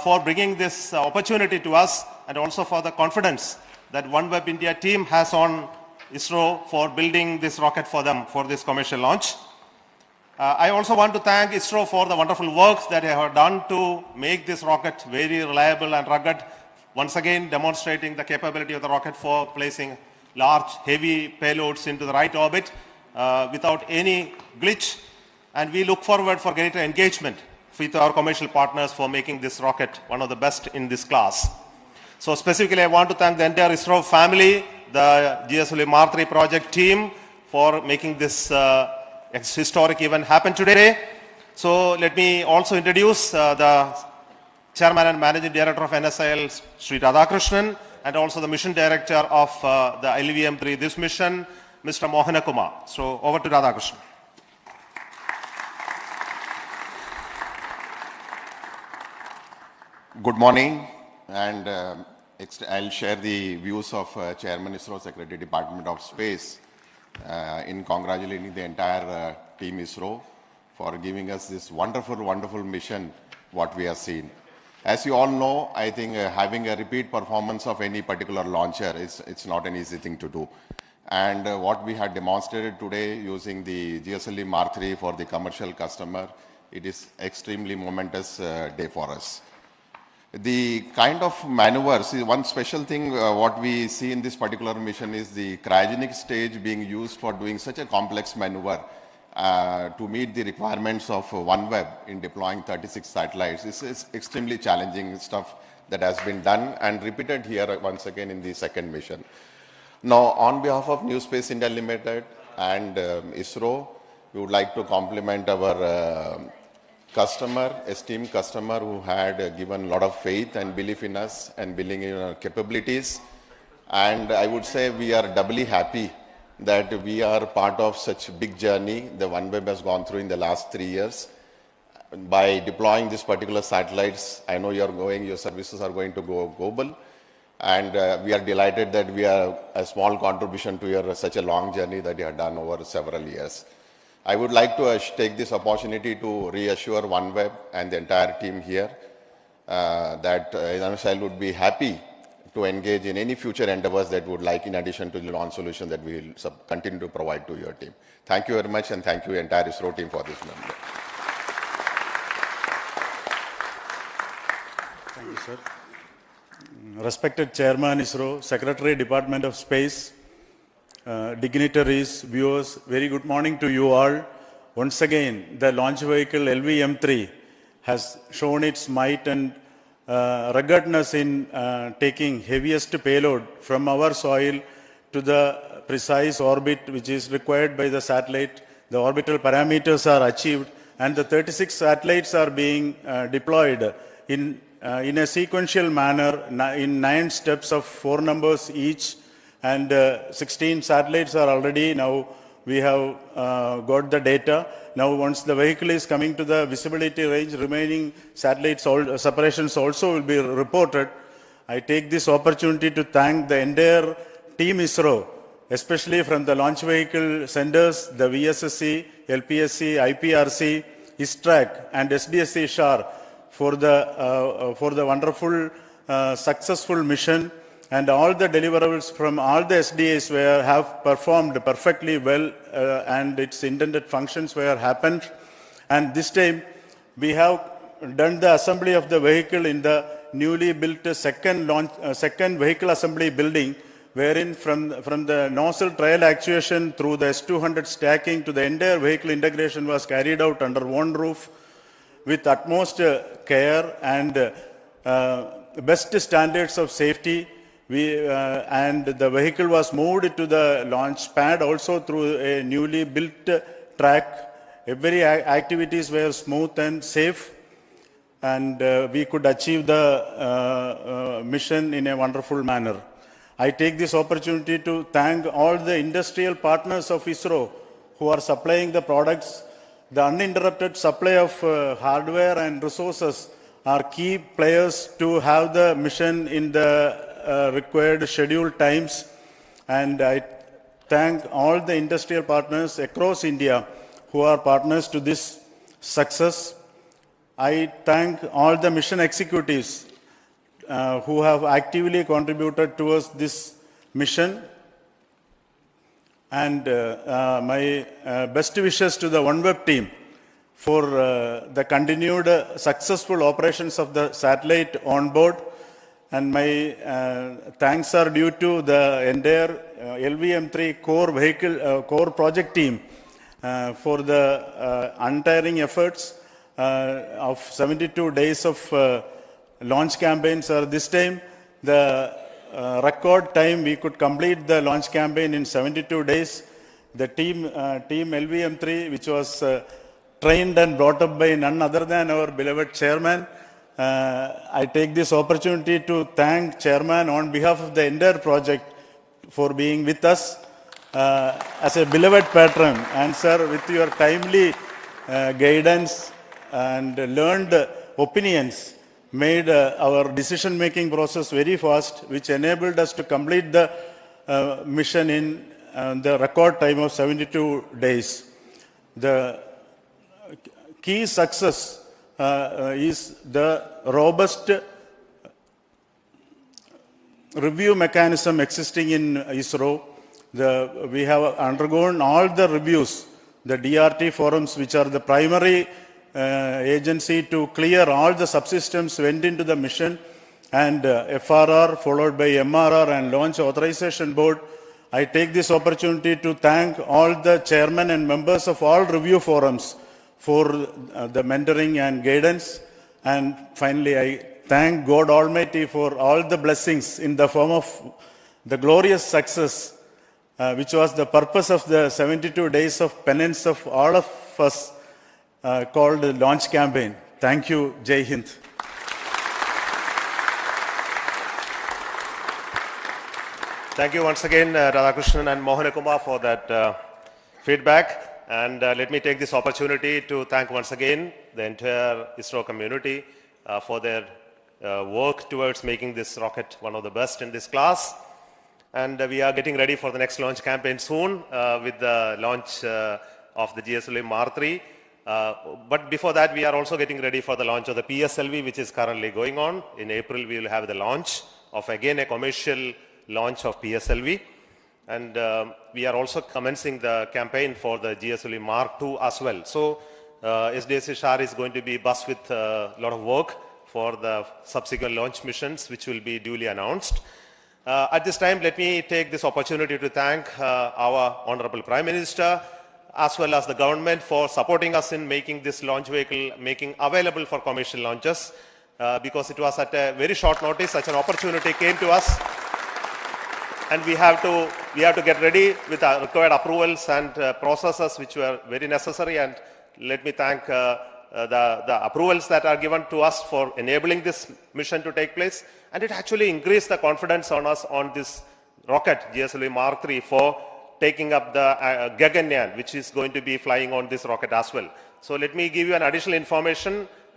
for bringing this opportunity to us and also for the confidence that OneWeb India team has on ISRO for building this rocket for them for this commercial launch. I also want to thank ISRO for the wonderful work that they have done to make this rocket very reliable and rugged, once again demonstrating the capability of the rocket for placing large, heavy payloads into the right orbit without any glitch. And we look forward for greater engagement with our commercial partners for making this rocket one of the best in this class. So specifically, I want to thank the entire ISRO family, the GSLV Mar-3 project team for making this historic event happen today. So let me also introduce the Chairman and Managing Director of NSIL, Sri Radhakrishnan, and also the Mission Director of the LV-M3, this mission, Mr. Mohana Kumar. So over to Radhakrishnan. Good morning, and I'll share the views of Chairman ISRO, Secretary Department of Space, in congratulating the entire team ISRO for giving us this wonderful, wonderful mission, what we have seen. As you all know, I think having a repeat performance of any particular launcher it's not an easy thing to do. And what we had demonstrated today using the GSLV Mar-3 for the commercial customer, it is extremely momentous day for us. The kind of maneuvers, one special thing what we see in this particular mission is the cryogenic stage being used for doing such a complex maneuver to meet the requirements of OneWeb in deploying 36 satellites. This is extremely challenging stuff that has been done and repeated here once again in the second mission. Now, on behalf of New Space India Limited and ISRO, we would like to compliment our esteemed customer who had given a lot of faith and belief in us and believing in our capabilities. And I would say we are doubly happy that we are part of such a big journey the OneWeb has gone through in the last 3 years. By deploying these particular satellites, I know your services are going to go global. And we are delighted that we are a small contribution to your such a long journey that you have done over several years. I would like to take this opportunity to reassure OneWeb and the entire team here that NSIL would be happy to engage in any future endeavors that would like in addition to the launch solution that we will continue to provide to your team. Thank you very much, and thank you entire ISRO team for this member. Thank you, sir. Respected Chairman ISRO, Secretary Department of Space, dignitaries, viewers, very good morning to you all. Once again, the launch vehicle LV-M3 has shown its might and ruggedness in taking heaviest payload from our soil to the precise orbit which is required by the satellite. The orbital parameters are achieved and the 36 satellites are being deployed in a sequential manner in 9 steps of 4 numbers each. And 16 satellites are already now we have got the data. Now, once the vehicle is coming to the visibility range, remaining satellite separations also will be reported. I take this opportunity to thank the entire team ISRO, especially from the launch vehicle centers, the VSSC, LPSC, IPRC, ISTRAC, and SDSC SHAR for the wonderful, successful mission, and all the deliverables from all the SDAs have performed perfectly well, and its intended functions were happened. And this time, we have done the assembly of the vehicle in the newly built second vehicle assembly building, wherein from the nozzle trial actuation through the S200 stacking to the entire vehicle integration was carried out under one roof with utmost care and best standards of safety. And the vehicle was moved to the launch pad also through a newly built track. Every activities were smooth and safe, and we could achieve the mission in a wonderful manner. I take this opportunity to thank all the industrial partners of ISRO who are supplying the products. The uninterrupted supply of hardware and resources are key players to have the mission in the required scheduled times. And I thank all the industrial partners across India who are partners to this success. I thank all the mission executives who have actively contributed towards this mission. And my best wishes to the OneWeb team for the continued successful operations of the satellite on board. And my thanks are due to the entire LVM3 core project team for the untiring efforts of 72 days of launch campaigns. This time, the record time we could complete the launch campaign in 72 days. The team LVM3, which was trained and brought up by none other than our beloved chairman. I take this opportunity to thank chairman on behalf of the entire project for being with us as a beloved patron. And sir, with your timely guidance and learned opinions, made our decision-making process very fast, which enabled us to complete the mission in the record time of 72 days. The key success is the robust review mechanism existing in ISRO. We have undergone all the reviews, the DRT forums, which are the primary agency to clear all the subsystems went into the mission, and FRR followed by MRR and Launch Authorization Board. I take this opportunity to thank all the chairmen and members of all review forums for the mentoring and guidance. And finally, I thank God Almighty for all the blessings in the form of the glorious success, which was the purpose of the 72 days of penance of all of us, called the launch campaign. Thank you. Jai Hind. Thank you once again, Radhakrishnan and Mohanakumar, for that feedback. And let me take this opportunity to thank once again the entire ISRO community for their work towards making this rocket one of the best in this class. And we are getting ready for the next launch campaign soon with the launch of the GSLV Mark-3. But before that, we are also getting ready for the launch of the PSLV, which is currently going on. In April, we will have the launch of, again, a commercial launch of PSLV. And we are also commencing the campaign for the GSLV Mark-2 as well. So SDSC SHAR is going to be buzzed with a lot of work for the subsequent launch missions, which will be duly announced. At this time, let me take this opportunity to thank our Honorable Prime Minister, as well as the government, for supporting us in making this launch vehicle available for commercial launches, because it was at a very short notice such an opportunity came to us. And we have to get ready with our required approvals and processes which were very necessary. And let me thank the approvals that are given to us for enabling this mission to take place. And it actually increased the confidence on us on this rocket, GSLV Mark-3, for taking up the Gaganyaan, which is going to be flying on this rocket as well. So let me give you an additional information.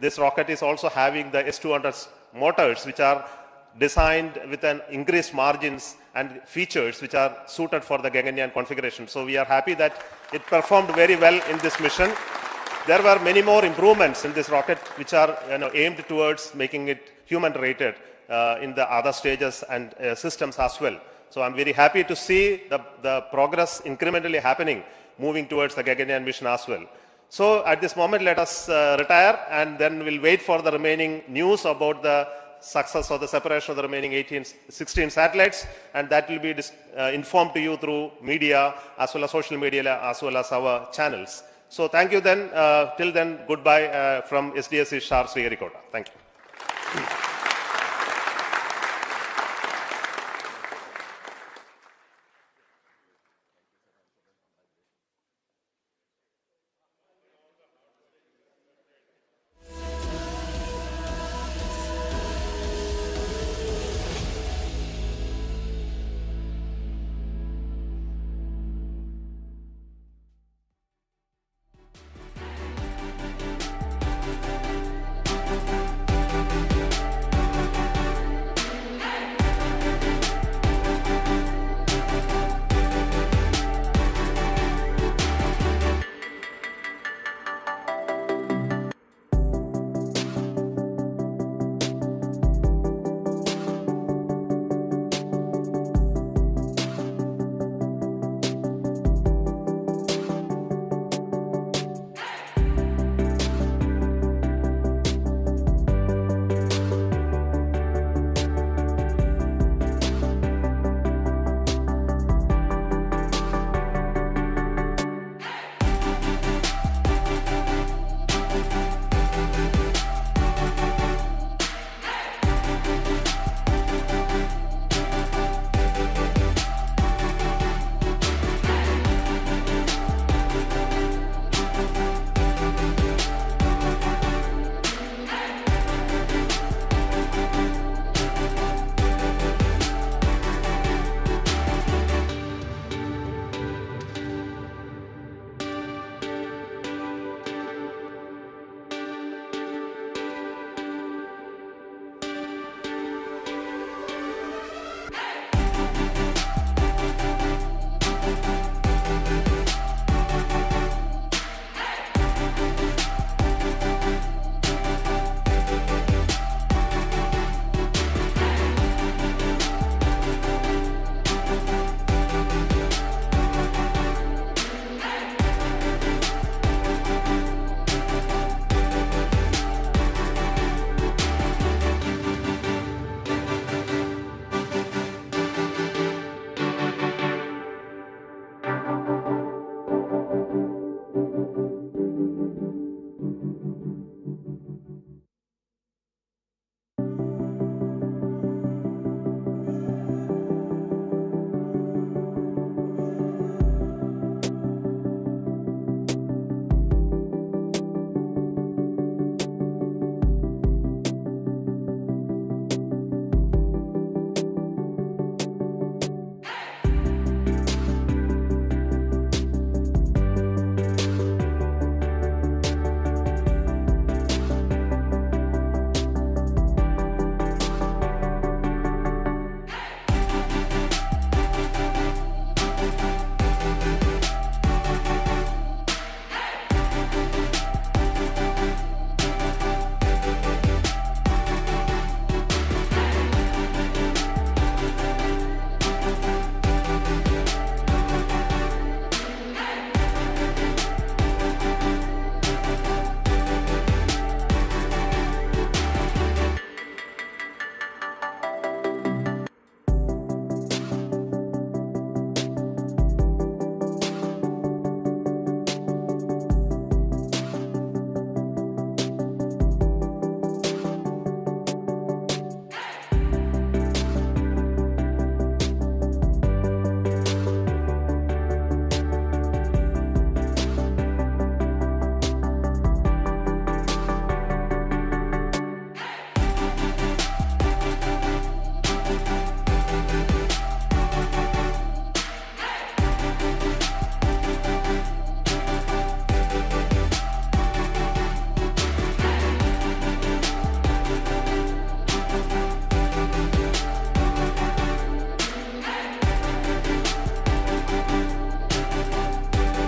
This rocket is also having the S200 motors, which are designed with an increased margins and features which are suited for the Gaganyaan configuration. So we are happy that it performed very well in this mission. There were many more improvements in this rocket which are aimed towards making it human rated in the other stages and systems as well. So I'm very happy to see the progress incrementally happening, moving towards the Gaganyaan mission as well. So at this moment, let us retire, and then we'll wait for the remaining news about the success of the separation of the remaining 16 satellites, and that will be informed to you through media as well as social media as well as our channels. So thank you then. Till then, goodbye from SDSC Shar Sriharikota. Thank you.